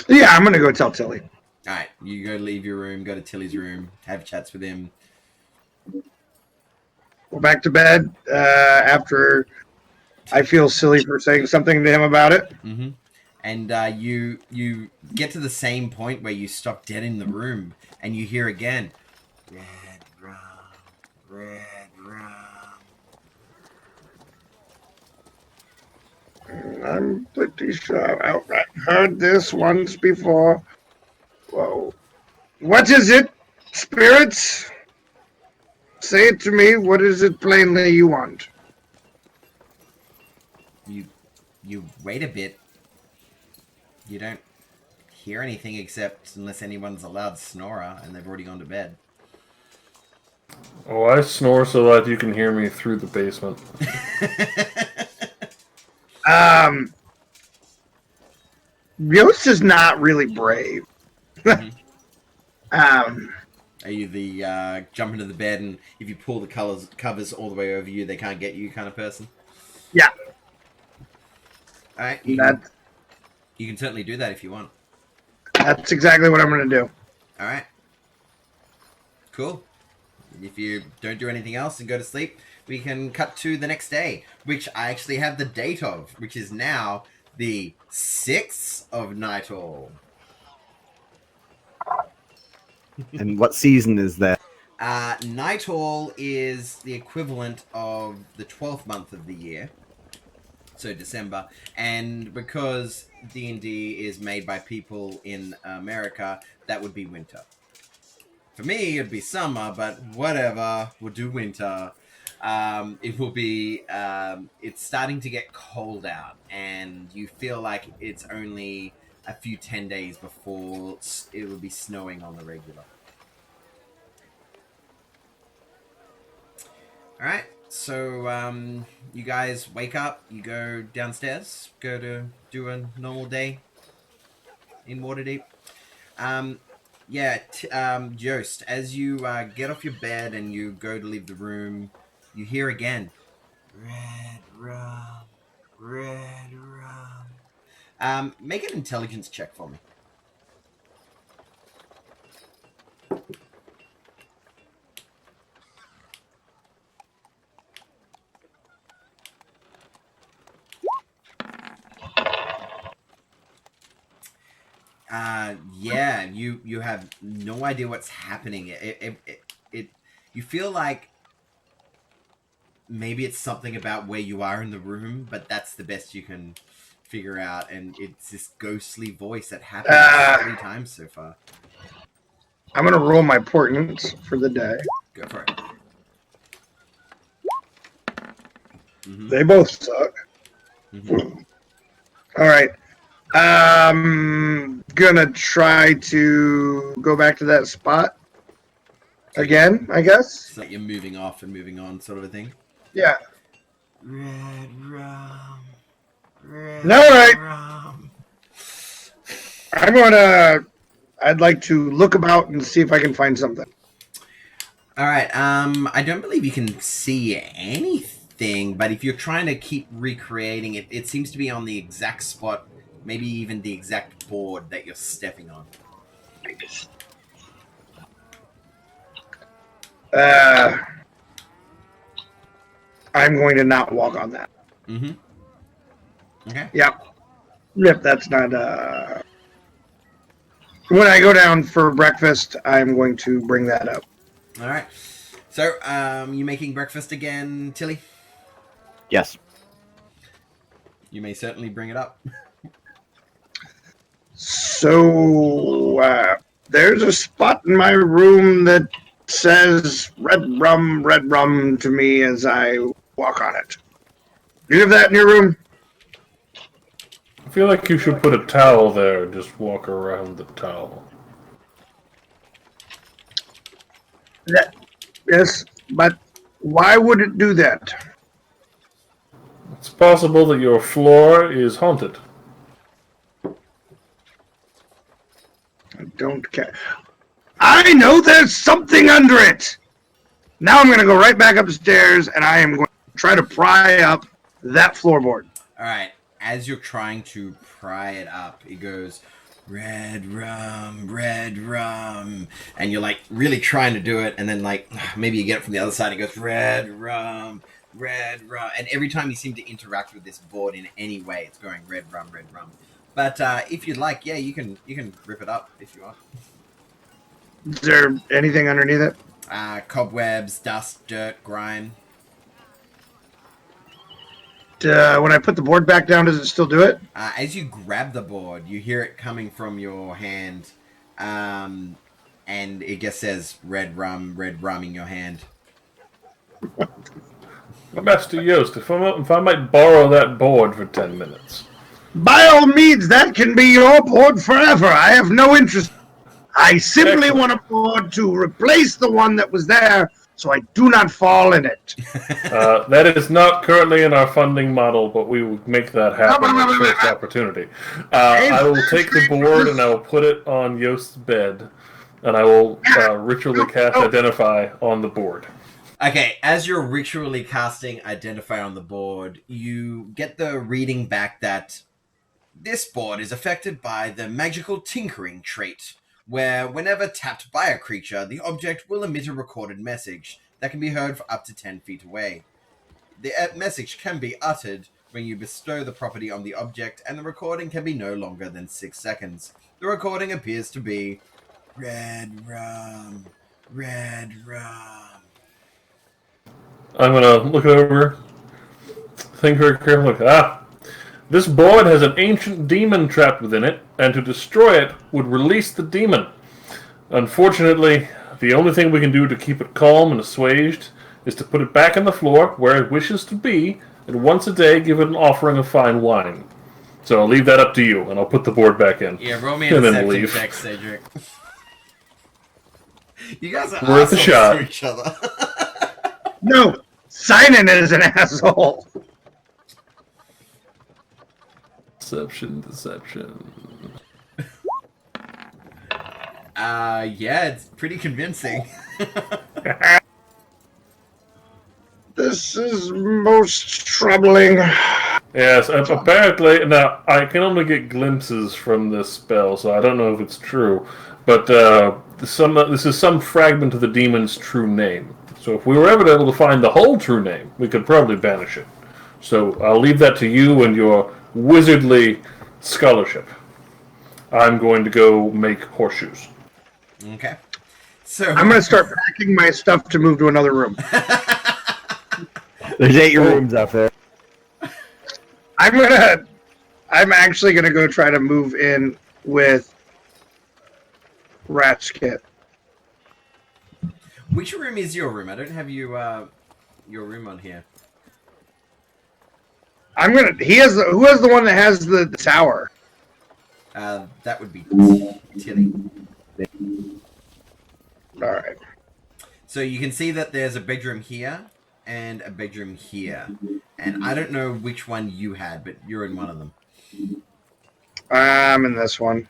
Yeah, I'm gonna go tell Tilly. All right, you go leave your room, go to Tilly's room, have chats with him. Go back to bed after I feel silly for saying something to him about it. Mm-hmm. And you get to the same point where you stop dead in the room, and you hear again, red rum, red rum. I'm pretty sure I've heard this once before. Whoa. What is it, spirits? Say it to me. What is it plainly you want? You wait a bit. You don't hear anything except unless anyone's a loud snorer and they've already gone to bed. Oh, I snore so that you can hear me through the basement. Yost is not really brave. Mm-hmm. Are you the jump into the bed and if you pull the covers all the way over you, they can't get you kind of person? Yeah. All right, you can certainly do that if you want. That's exactly what I'm going to do. All right. Cool. If you don't do anything else and go to sleep, we can cut to the next day, which I actually have the date of, which is now the 6th of Nightall. And what season is that? Nightall is the equivalent of the 12th month of the year, so December, and because D&D is made by people in America, that would be winter. For me, it'd be summer, but whatever, we'll do winter. It will be, it's starting to get cold out, and you feel like it's only a few 10 days before it will be snowing on the regular. Alright, so you guys wake up, you go downstairs, go to do a normal day in Waterdeep. Jost, as you get off your bed and you go to leave the room, you hear again, red rum, red rum. Make an intelligence check for me. You have no idea what's happening. You feel like maybe it's something about where you are in the room, but that's the best you can figure out, and it's this ghostly voice that happened 3 times so far. I'm going to roll my portents for the day. Go for it. Mm-hmm. They both suck. Mm-hmm. All right. Gonna try to go back to that spot again, I guess. So you're moving off and moving on, sort of a thing. Yeah. Red rum. Red All right. rum. I'd like to look about and see if I can find something. All right. I don't believe you can see anything, but if you're trying to keep recreating it, it seems to be on the exact spot. Maybe even the exact board that you're stepping on. I'm going to not walk on that. Mm-hmm. Okay. Yep, that's not... When I go down for breakfast, I'm going to bring that up. All right. So, you making breakfast again, Tilly? Yes. You may certainly bring it up. So, there's a spot in my room that says red rum to me as I walk on it. Do you have that in your room? I feel like you should put a towel there and just walk around the towel. Yes, but why would it do that? It's possible that your floor is haunted. I don't care. I know there's something under it! Now I'm going to go right back upstairs and I am going to try to pry up that floorboard. All right. As you're trying to pry it up, it goes, red rum, and you're like really trying to do it, and then like maybe you get it from the other side, and it goes red rum, and every time you seem to interact with this board in any way, it's going red rum. But if you'd like, yeah, you can rip it up if you want. Is there anything underneath it? Cobwebs, dust, dirt, grime. When I put the board back down, does it still do it? As you grab the board, you hear it coming from your hand, and it just says red rum in your hand. Master Yost, if I might borrow that board for 10 minutes. By all means, that can be your board forever. I have no interest. I simply want a board to replace the one that was there, so I do not fall in it. That is not currently in our funding model, but we will make that happen at the first opportunity. I will take the board and I will put it on Yost's bed, and I will ritually cast Identify on the board. Okay, as you're ritually casting Identify on the board, you get the reading back that this board is affected by the magical tinkering trait, where whenever tapped by a creature, the object will emit a recorded message that can be heard for up to 10 feet away. The message can be uttered when you bestow the property on the object, and the recording can be no longer than 6 seconds. The recording appears to be red rum. I'm going to look it over, think very carefully. This board has an ancient demon trapped within it, and to destroy it would release the demon. Unfortunately, the only thing we can do to keep it calm and assuaged is to put it back on the floor where it wishes to be, and once a day give it an offering of fine wine. So I'll leave that up to you, and I'll put the board back in. Yeah, roll me a deception check, Cedric. You guys are worth a shot to each other. No, Simon is an asshole. Deception. Yeah, it's pretty convincing. This is most troubling. Yes, apparently, now, I can only get glimpses from this spell, so I don't know if it's true, but this is some fragment of the demon's true name. So if we were ever able to find the whole true name, we could probably banish it. So I'll leave that to you and your wizardly scholarship. I'm going to go make horseshoes. Okay. So I'm going to start packing my stuff to move to another room. There's 8 rooms out there. I'm actually going to go try to move in with Rat's kit. Which room is your room? I don't have your room on here. Who has the one that has the tower? That would be Tilly. Alright. So you can see that there's a bedroom here and a bedroom here. And I don't know which one you had, but you're in one of them. I'm in this one.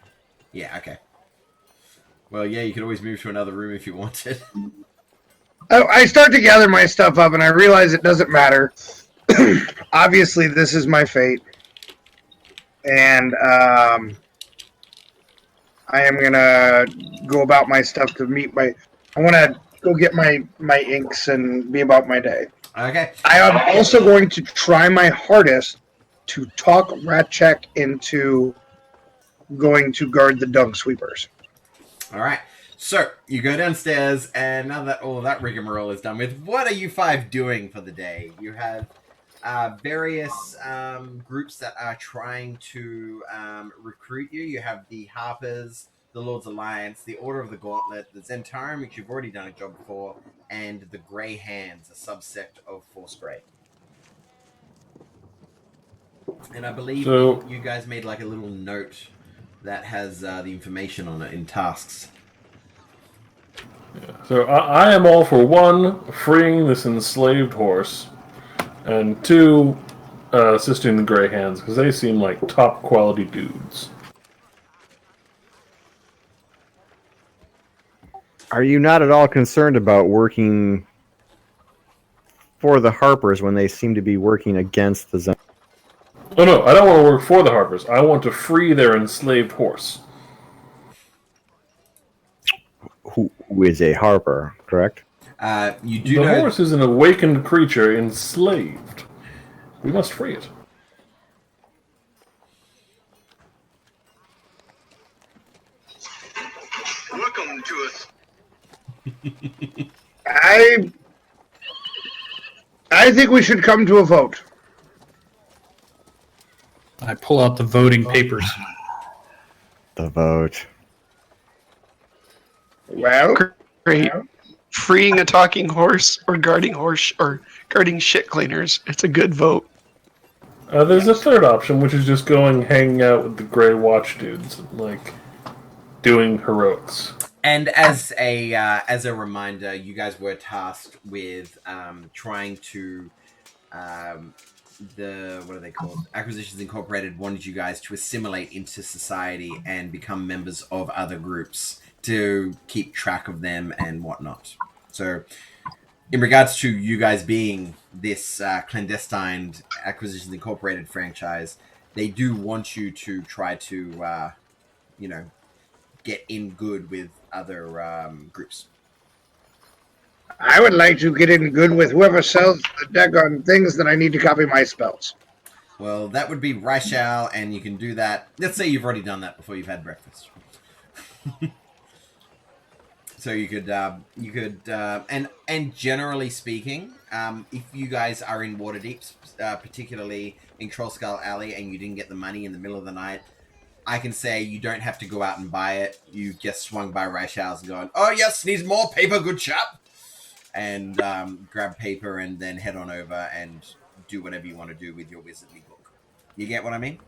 Yeah, okay. Well, yeah, you could always move to another room if you wanted. I start to gather my stuff up and I realize it doesn't matter. Obviously, this is my fate. And I am going to go about my stuff to meet I want to go get my inks and be about my day. Okay. I am also going to try my hardest to talk Ratcheck into going to guard the dung sweepers. All right. So you go downstairs, and now that all of that rigmarole is done with, what are you 5 doing for the day? You have various groups that are trying to recruit you. You have the Harpers, the Lord's Alliance, the Order of the Gauntlet, the Zentarum, which you've already done a job for, and the Grey Hands, a subsect of Force Grey. And I believe you guys made like a little note that has the information on it in tasks. Yeah. So I am all for 1, freeing this enslaved horse, and 2, assisting the Grey Hands, because they seem like top quality dudes. Are you not at all concerned about working for the Harpers when they seem to be working against the Zen? Oh no, I don't want to work for the Harpers. I want to free their enslaved horse. who is a harper, correct? You do The know horse is an awakened creature enslaved. We must free it. Welcome to us. I think we should come to a vote. I pull out the voting papers. The vote. Well, Great. Freeing a talking horse or guarding shit cleaners. It's a good vote. There's a third option, which is just going hanging out with the Grey Watch dudes, and, like, doing heroics. And as a reminder, you guys were tasked with trying to what are they called? Acquisitions Incorporated wanted you guys to assimilate into society and become members of other groups to keep track of them and whatnot. So, in regards to you guys being this clandestine Acquisitions Incorporated franchise, they do want you to try to, get in good with other groups. I would like to get in good with whoever sells the daggone things that I need to copy my spells. Well, that would be Raishal, and you can do that. Let's say you've already done that before you've had breakfast. So you could, and generally speaking, if you guys are in Waterdeep, particularly in Trollskull Alley, and you didn't get the money in the middle of the night, I can say you don't have to go out and buy it. You just swung by Raishal's and going, "Oh yes, needs more paper, good chap," and grab paper and then head on over and do whatever you want to do with your wizardly book. You get what I mean?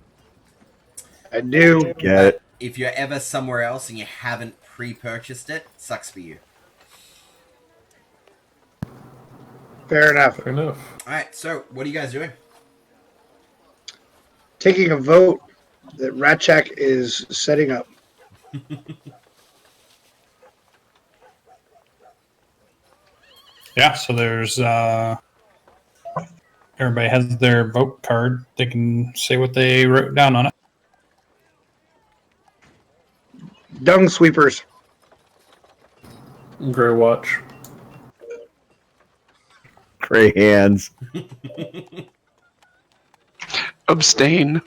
I do. Get it. If you're ever somewhere else and you haven't pre-purchased it, sucks for you. Fair enough. Fair enough. All right, so what are you guys doing? Taking a vote that Ratchak is setting up. Yeah, so there's everybody has their vote card. They can say what they wrote down on it. Dung sweepers. Grey Watch. Gray hands. Abstain.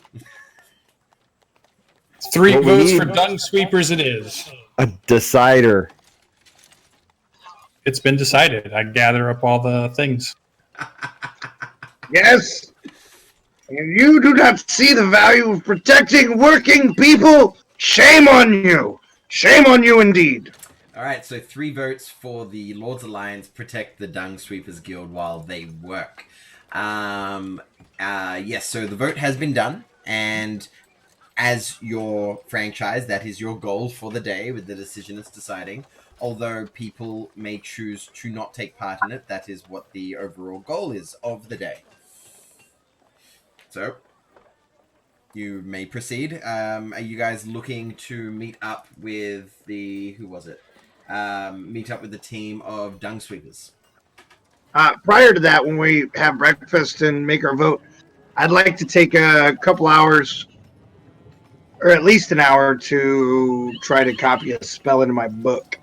3 What we votes need- for dung sweepers it is. A decider. It's been decided. I gather up all the things. Yes. And you do not see the value of protecting working people? Shame on you. Shame on you indeed. All right, so 3 votes for the Lords Alliance protect the Dung Sweepers Guild while they work. Yes, so the vote has been done, and as your franchise, that is your goal for the day with the decision it's deciding. Although people may choose to not take part in it, that is what the overall goal is of the day. So, you may proceed. Are you guys looking to meet up with the... who was it? Meet up with the team of Dung Sweepers? Prior to that, when we have breakfast and make our vote, I'd like to take a couple hours, or at least an hour, to try to copy a spell into my book.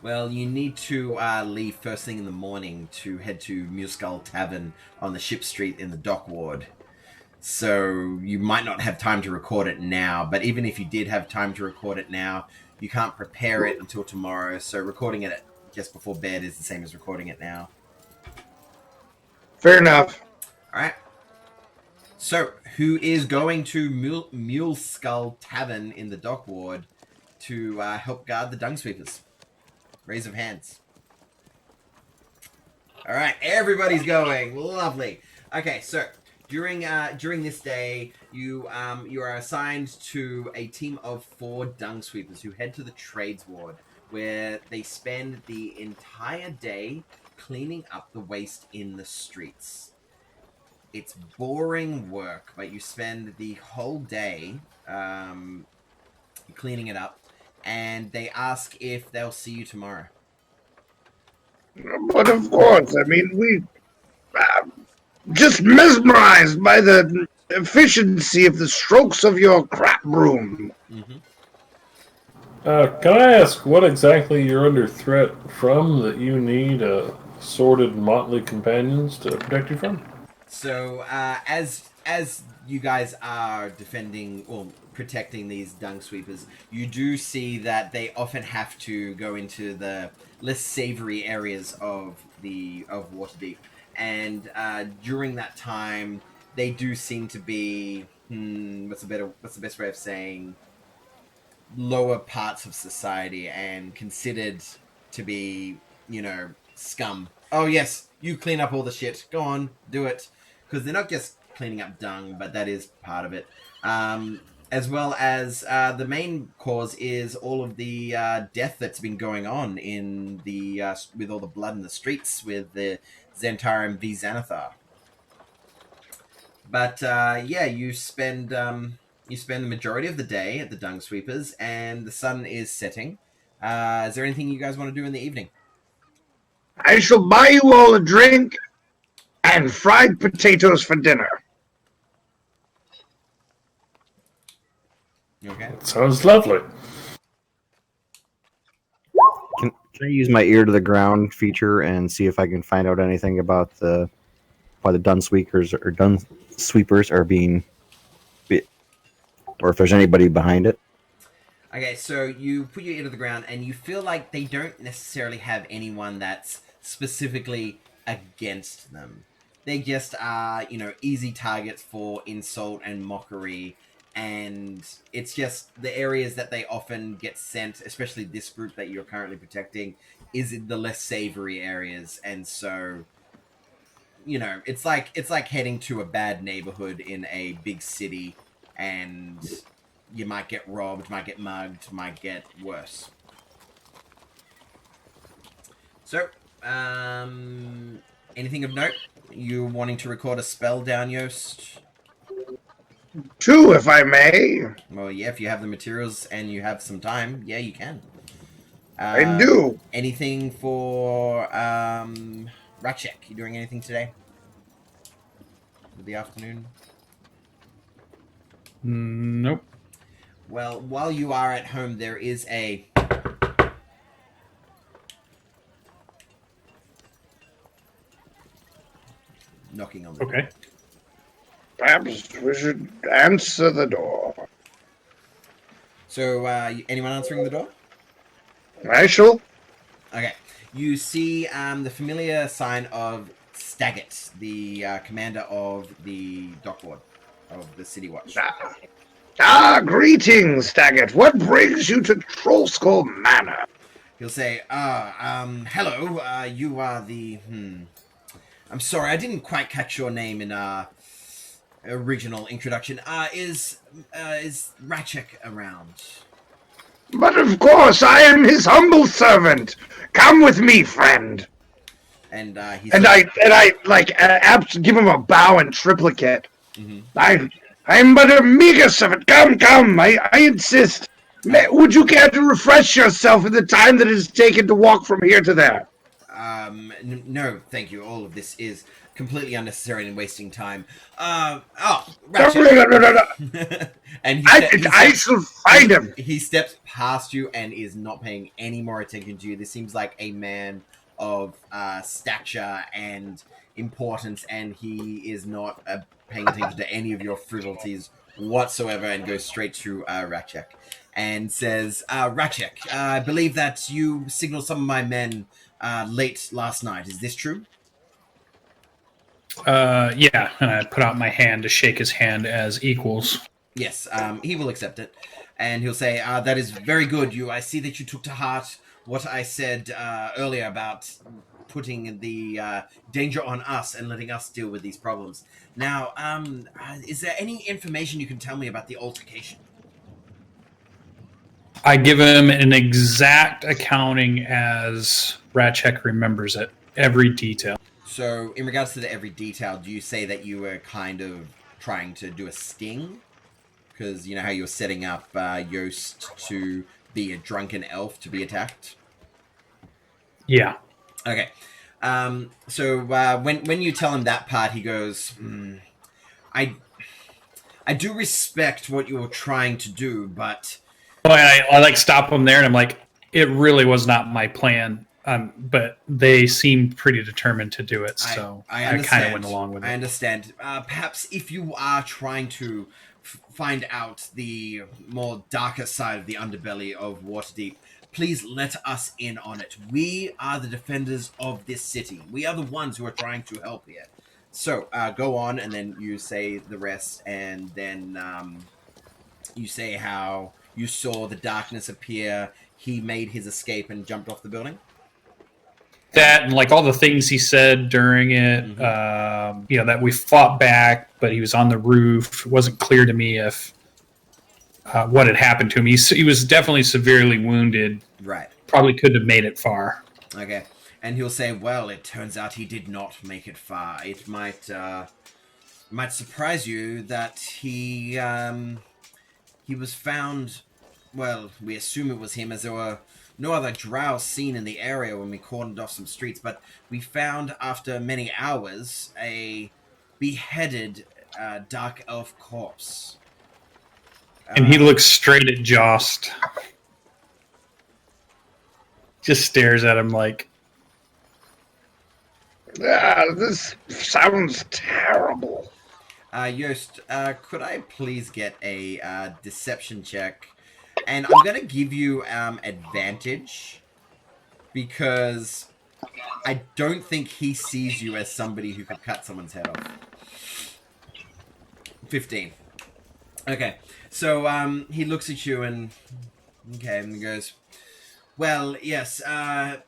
Well, you need to leave first thing in the morning to head to Muskull Tavern on the Ship Street in the Dock Ward. So you might not have time to record it now, but even if you did have time to record it now, you can't prepare it until tomorrow. So recording it just before bed is the same as recording it now. Fair enough. All right. So, who is going to Mule Skull Tavern in the Dock Ward to help guard the Dung Sweepers? Raise of hands. All right, everybody's going. Lovely. Okay, so during this day, you are assigned to a team of 4 Dung Sweepers who head to the Trades Ward, where they spend the entire day cleaning up the waste in the streets. It's boring work, but you spend the whole day cleaning it up, and they ask if they'll see you tomorrow. But of course, I mean, we just mesmerized by the efficiency of the strokes of your crap broom. Mm-hmm. Can I ask what exactly you're under threat from that you need assorted motley companions to protect you from? So, as you guys are defending or protecting these dung sweepers, you do see that they often have to go into the less savory areas of Waterdeep, and during that time, they do seem to be what's the best way of saying lower parts of society and considered to be, scum. Oh yes, you clean up all the shit. Go on, do it, because they're not just cleaning up dung, but that is part of it. As well as the main cause is all of the death that's been going on in the with all the blood in the streets with the Zentarum v Xanathar. But yeah, you spend the majority of the day at the dung sweepers, and the sun is setting. Is there anything you guys want to do in the evening? I shall buy you all a drink and fried potatoes for dinner. Okay. Sounds lovely. Can I use my ear to the ground feature and see if I can find out anything about why the dun sweepers are being, or if there's anybody behind it? Okay, so you put your ear to the ground, and you feel like they don't necessarily have anyone that's specifically against them. They just are, easy targets for insult and mockery, and it's just the areas that they often get sent, especially this group that you're currently protecting, is in the less savory areas, and so it's like heading to a bad neighborhood in a big city, and you might get robbed, might get mugged, might get worse. So, anything of note? You wanting to record a spell down, Yost? 2, if I may. Well, yeah, if you have the materials and you have some time, yeah, you can. I do. Anything for Ratchek? You doing anything today? For the afternoon? Nope. Well, while you are at home, there is a knocking on the door. Okay. Perhaps we should answer the door. So, anyone answering the door? I shall. Okay. You see the familiar sign of Staggett, the commander of the dock ward of the City Watch. Greetings, Staggett. What brings you to Trollskull Manor? He'll say, hello, you are the, I'm sorry, I didn't quite catch your name in our original introduction. Is Ratchek around? But of course, I am his humble servant. Come with me, friend. And I give him a bow in triplicate. Mm-hmm. I'm but a meager servant. Come, I insist. Would you care to refresh yourself in the time that it has taken to walk from here to there? No, thank you. All of this is completely unnecessary and wasting time. No. And I shall find him. He steps past you and is not paying any more attention to you. This seems like a man of stature and importance, and he is not paying attention to any of your frivolities whatsoever, and goes straight to Ratchek and says, Ratchek, I believe that you signaled some of my men late last night. Is this true? Yeah, and I put out my hand to shake his hand as equals. Yes, he will accept it, and he'll say, that is very good. I see that you took to heart what I said earlier about putting the danger on us and letting us deal with these problems. Now, is there any information you can tell me about the altercation? I give him an exact accounting as Ratchek remembers it, every detail. So, in regards to the every detail, do you say that you were kind of trying to do a sting? Because you know how you were setting up Yost to be a drunken elf to be attacked? Yeah. Okay. So when you tell him that part, he goes, I do respect what you're trying to do, but Well, I like stop him there, and I'm like, it really was not my plan. But they seemed pretty determined to do it, so I kind of went along with it. I understand. Perhaps if you are trying to find out the more darker side of the underbelly of Waterdeep, please let us in on it. We are the defenders of this city. We are the ones who are trying to help here. So go on, and then you say the rest, and then you say how you saw the darkness appear. He made his escape and jumped off the building. That and like all the things he said during it, that we fought back, but he was on the roof. It wasn't clear to me if what had happened to him. He was definitely severely wounded. Right. Probably couldn't have made it far. Okay. And he'll say, well, it turns out he did not make it far. It might surprise you that he was found, well, we assume it was him, as there were no other drow seen in the area when we cordoned off some streets, but we found, after many hours, a beheaded dark elf corpse. And he looks straight at Jost. Just stares at him like... This sounds terrible. Yost, could I please get a deception check? And I'm going to give you advantage because I don't think he sees you as somebody who could cut someone's head off. 15. Okay, so he looks at you and he goes, well, yes,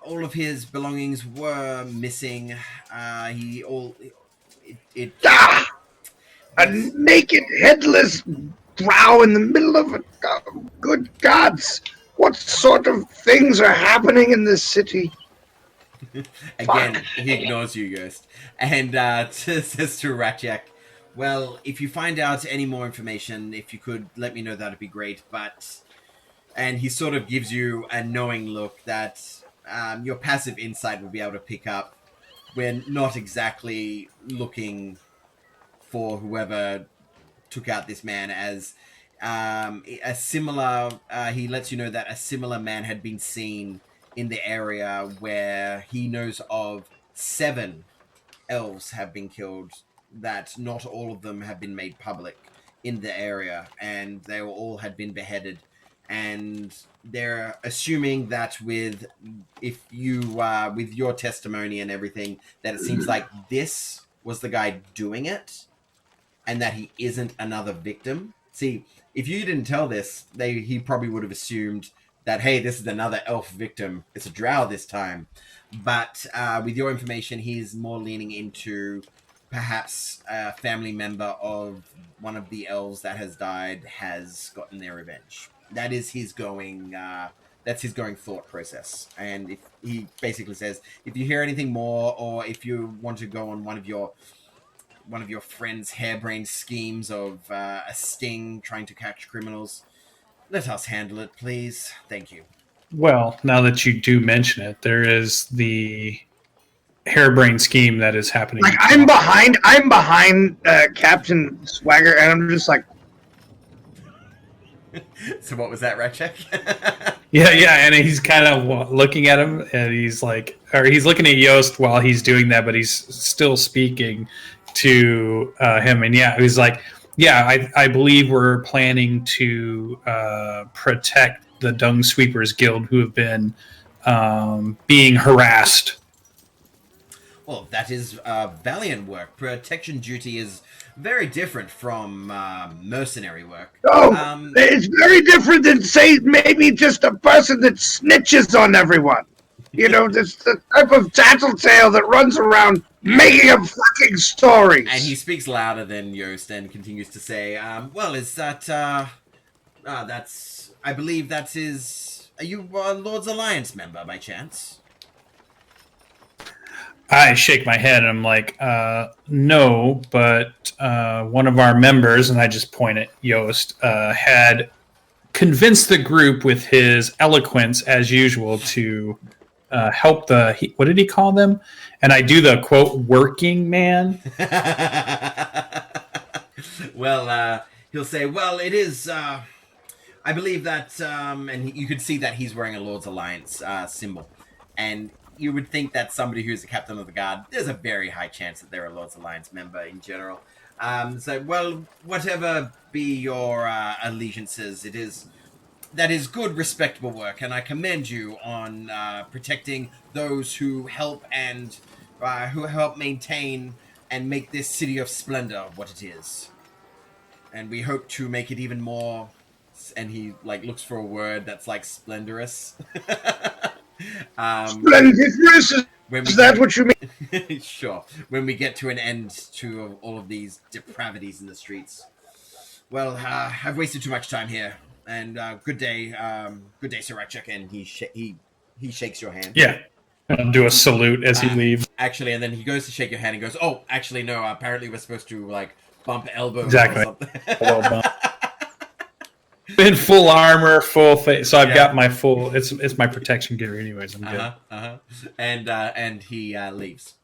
all of his belongings were missing. A naked, headless drow in the middle of it. Oh, good gods! What sort of things are happening in this city? Again, he ignores you, Ghost, and says to Ratchak, well, if you find out any more information, if you could let me know, that'd be great, but... And he sort of gives you a knowing look that your passive insight will be able to pick up. We're not exactly looking for whoever took out this man, as a similar... he lets you know that a similar man had been seen in the area where he knows of 7 elves have been killed, that not all of them have been made public in the area, and they all had been beheaded. And they're assuming that with your testimony and everything, that it seems like this was the guy doing it, and that he isn't another victim. See, if you didn't tell this, he probably would have assumed that, hey, this is another elf victim. It's a drow this time. But with your information, he's more leaning into perhaps a family member of one of the elves that has died has gotten their revenge. That is his going. That's his going thought process. And if he basically says, if you hear anything more, or if you want to go on one of your friend's harebrained schemes of a sting trying to catch criminals, let us handle it, please. Thank you. Well, now that you do mention it, there is the harebrained scheme that is happening. Like, I'm behind Captain Swagger, and I'm just like... So what was that, Ratchak? Yeah, and he's kind of looking at him, and he's like, or he's looking at Yost while he's doing that, but he's still speaking to him, and yeah, he's like, yeah, I believe we're planning to protect the Dung Sweepers Guild, who have been being harassed. Well, that is valiant work. Protection duty is very different from mercenary work. Oh, it's very different than, say, maybe just a person that snitches on everyone. You know, this the type of tattletale that runs around making up fucking stories. And he speaks louder than Yost and continues to say, well, is that... I believe that's his... Are you a Lord's Alliance member, by chance? I shake my head and I'm like, no, but one of our members, and I just point at Yost, had convinced the group with his eloquence, as usual, to help what did he call them? And I do the, quote, working man. Well, he'll say, well, it is... I believe that, and you could see that he's wearing a Lord's Alliance symbol, and you would think that somebody who's the captain of the guard, there's a very high chance that they're a Lord's Alliance member in general. Well, whatever be your allegiances, that is good, respectable work, and I commend you on protecting those who help maintain and make this city of splendor what it is. And we hope to make it even more. And he looks for a word that's splendorous. Splendorous. Is that what you mean? Sure. When we get to an end to all of these depravities in the streets. Well, I've wasted too much time here. And good day, Sir Ratchek. And he shakes your hand. Yeah. I'll do a salute as he leaves. Actually, and then he goes to shake your hand and goes, "Oh, actually, no. Apparently, we're supposed to bump elbows." Exactly. Or something. In full armor, full face. So I've got my full. It's my protection gear, anyways. I'm good. And he leaves.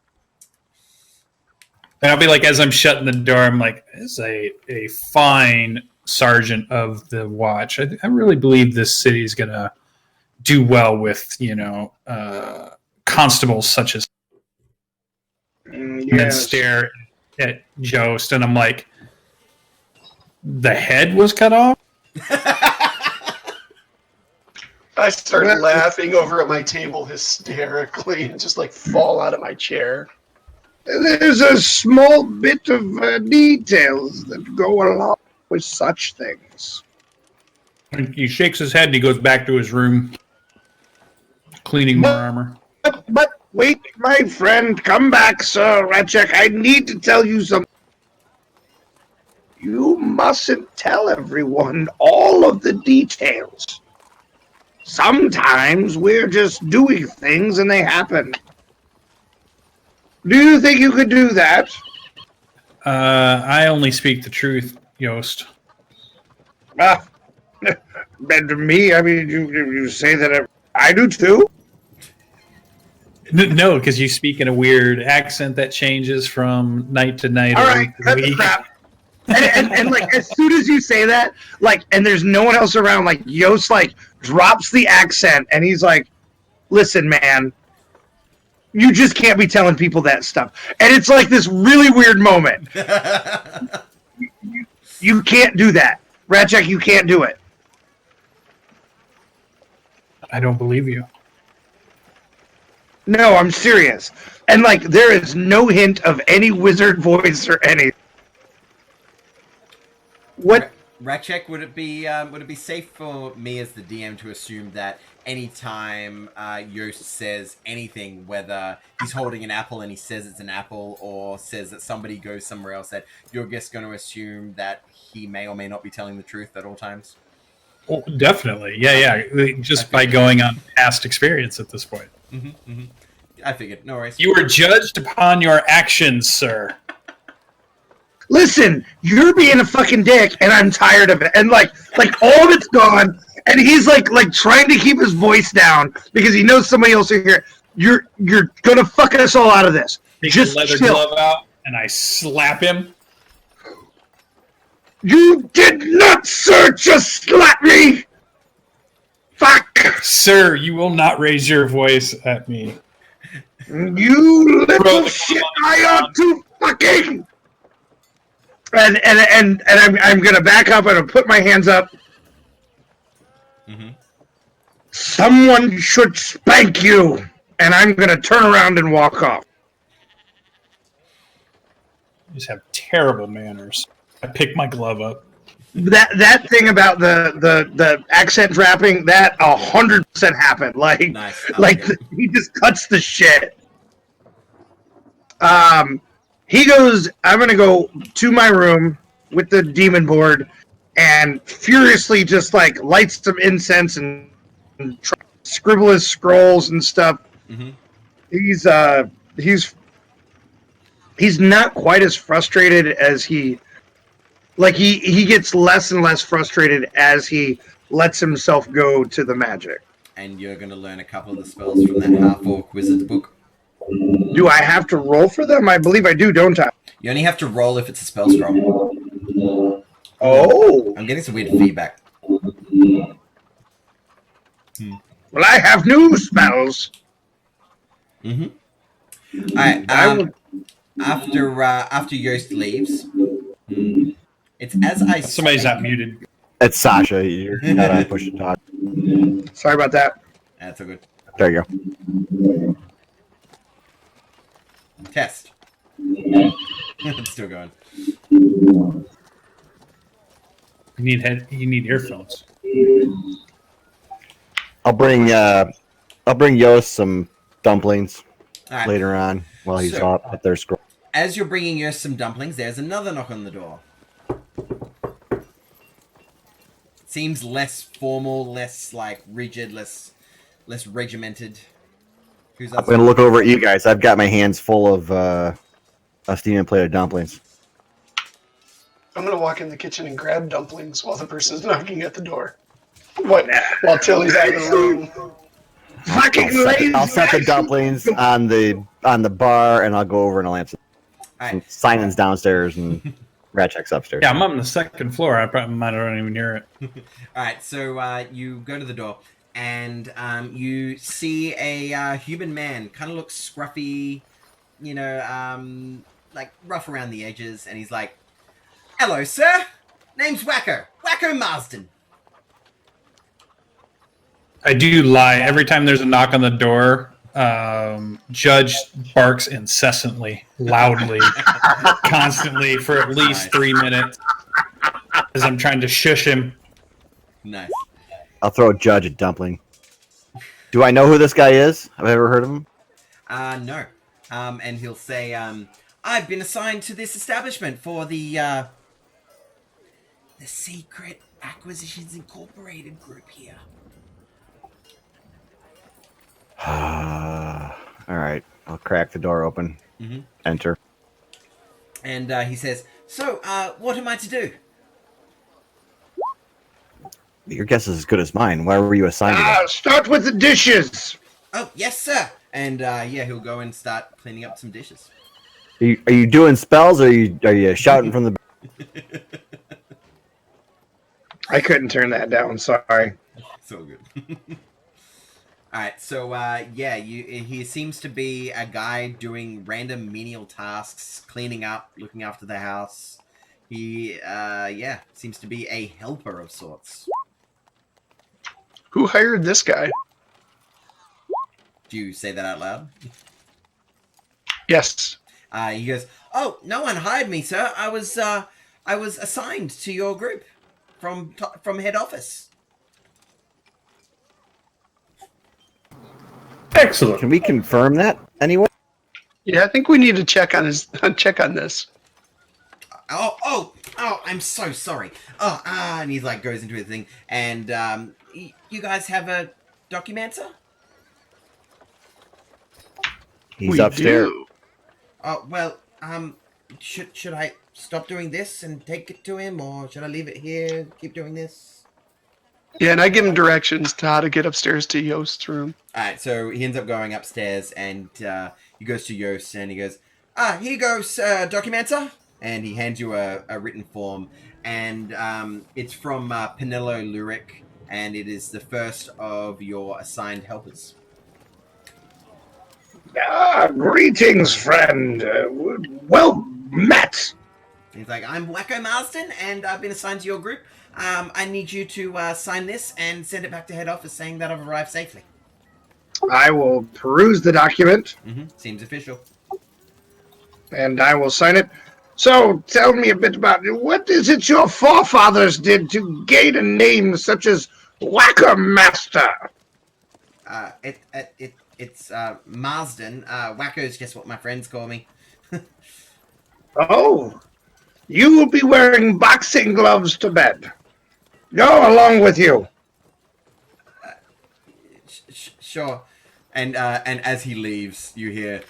And I'll be like, as I'm shutting the door, I'm like, "This is a fine sergeant of the watch. I really believe this city is gonna do well with constables such as." And then stare at Jost, and I'm like, "The head was cut off." I started laughing over at my table hysterically and just fall out of my chair. There's a small bit of details that go along with such things. And he shakes his head and he goes back to his room, cleaning more armor. But wait, my friend, come back, Sir Ratchek. I need to tell you something. You mustn't tell everyone all of the details. Sometimes we're just doing things and they happen. Do you think you could do that? I only speak the truth, Yost. And to me, I mean, you say that I do too? No, because you speak in a weird accent that changes from night to night. All right, cut the crap. And as soon as you say that, and there's no one else around, Yost drops the accent and he's like, "Listen, man, you just can't be telling people that stuff." And it's this really weird moment. You can't do that, Ratchek. You can't do it. I don't believe you. No, I'm serious. And there is no hint of any wizard voice or anything. What? Ratchek, would it be safe for me as the DM to assume that anytime Yost says anything, whether he's holding an apple and he says it's an apple, or says that somebody goes somewhere else, that you're just going to assume that he may or may not be telling the truth at all times? Oh, definitely. Yeah. Just by going on past experience at this point. Mm-hmm. I figured. No worries. You are judged upon your actions, sir. Listen, you're being a fucking dick, and I'm tired of it. And all of it's gone, and he's trying to keep his voice down because he knows somebody else will hear. You're gonna fuck us all out of this. Take Just the leather chill. glove out, and I slap him. You did not, sir. Just slap me. Fuck. Sir, you will not raise your voice at me. You little shit. I ought to fucking. And I'm gonna back up and put my hands up. Mm-hmm. Someone should spank you, and I'm gonna turn around and walk off. You just have terrible manners. I pick my glove up. That thing about the accent dropping, that 100% happened. Nice. He just cuts the shit. He goes, "I'm going to go to my room with the demon board and furiously just lights some incense and scribble his scrolls and stuff." Mm-hmm. He's not quite as frustrated as he gets less and less frustrated as he lets himself go to the magic. And you're going to learn a couple of the spells from that half-orc wizard's book. Do I have to roll for them? I believe I do, don't I? You only have to roll if it's a spell scroll. Oh. I'm getting some weird feedback. Well, I have new spells. Mm-hmm. All right. After Yost leaves, it's as I Somebody's speak. not muted. It's Sasha. You're gotta push the talk. Sorry about that. That's all good. There you go. Test. It's still going. You need earphones. I'll bring Yost some dumplings All right. later on while he's So- up there scrolling. As you're bringing Yost some dumplings, there's another knock on the door. Seems less formal, less like rigid, less regimented. Who's I'm that? gonna look over at you guys. I've got my hands full of a steaming plate of dumplings. I'm gonna walk in the kitchen and grab dumplings while the person's knocking at the door. What? While Tilly's out of the room. Fucking lazy. I'll set the dumplings on the bar, and I'll go over and I'll answer. All And right. Simon's downstairs and Ratchek's upstairs. Yeah, I'm on the second floor. I probably might not even hear it. All right. So you go to the door, and you see a human man. Kind of looks scruffy, you know, like rough around the edges, and he's like, "Hello, sir. Name's Wacko Marsden." I do lie. Every time there's a knock on the door, Judge barks incessantly, loudly, constantly for at least 3 minutes as I'm trying to shush him. Nice. I'll throw Judge a dumpling. Do I know who this guy is? Have I ever heard of him? No. And he'll say, I've been assigned to this establishment for the Secret Acquisitions Incorporated group here. All right, I'll crack the door open. Mm-hmm. Enter. And he says, so, what am I to do? Your guess is as good as mine. Why were you assigned to that? Start with the dishes. Oh, yes, sir. And yeah, he'll go and start cleaning up some dishes. Are you doing spells, or are you shouting from the? I couldn't turn that down. Sorry. It's all good. All right, so yeah, he seems to be a guy doing random menial tasks, cleaning up, looking after the house. He, yeah, seems to be a helper of sorts. Who hired this guy? Do you say that out loud? Yes. He goes, "Oh, no one hired me, sir. I was assigned to your group from head office." Excellent. Can we confirm that anyway? Yeah, I think we need to check on this. Oh, I'm so sorry. And he's like goes into his thing, and you guys have a documenter? He's We upstairs. do. Oh, well, should I stop doing this and take it to him, or should I leave it here, keep doing this? Yeah, and I give him directions to how to get upstairs to Yost's room. Alright, so he ends up going upstairs, and he goes to Yost, and he goes, here goes, documenter, and he hands you a written form, and it's from Penelo Luric, and it is the first of your assigned helpers. Greetings, friend. Well met. He's like, I'm Wacko Marsden, and I've been assigned to your group. I need you to sign this and send it back to head office saying that I've arrived safely. I will peruse the document, Seems official. and I will sign it. So, tell me a bit about it. What is it your forefathers did to gain a name such as Whacker Master? It's Marsden. Wacko's just what my friends call me. Oh, you will be wearing boxing gloves to bed. Go along with you. Sure. And as he leaves, you hear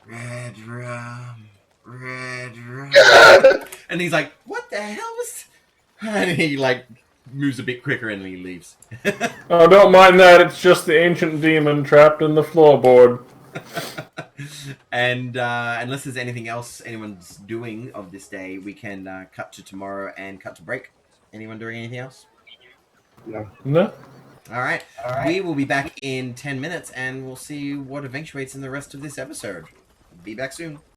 red rum, red rum, and he's like, "What the hell was?" And he like moves a bit quicker and he leaves. Oh, don't mind that. It's just the ancient demon trapped in the floorboard. And unless there's anything else anyone's doing of this day, we can cut to tomorrow and cut to break. Anyone doing anything else? No. All right. We will be back in 10 minutes, and we'll see what eventuates in the rest of this episode. Be back soon.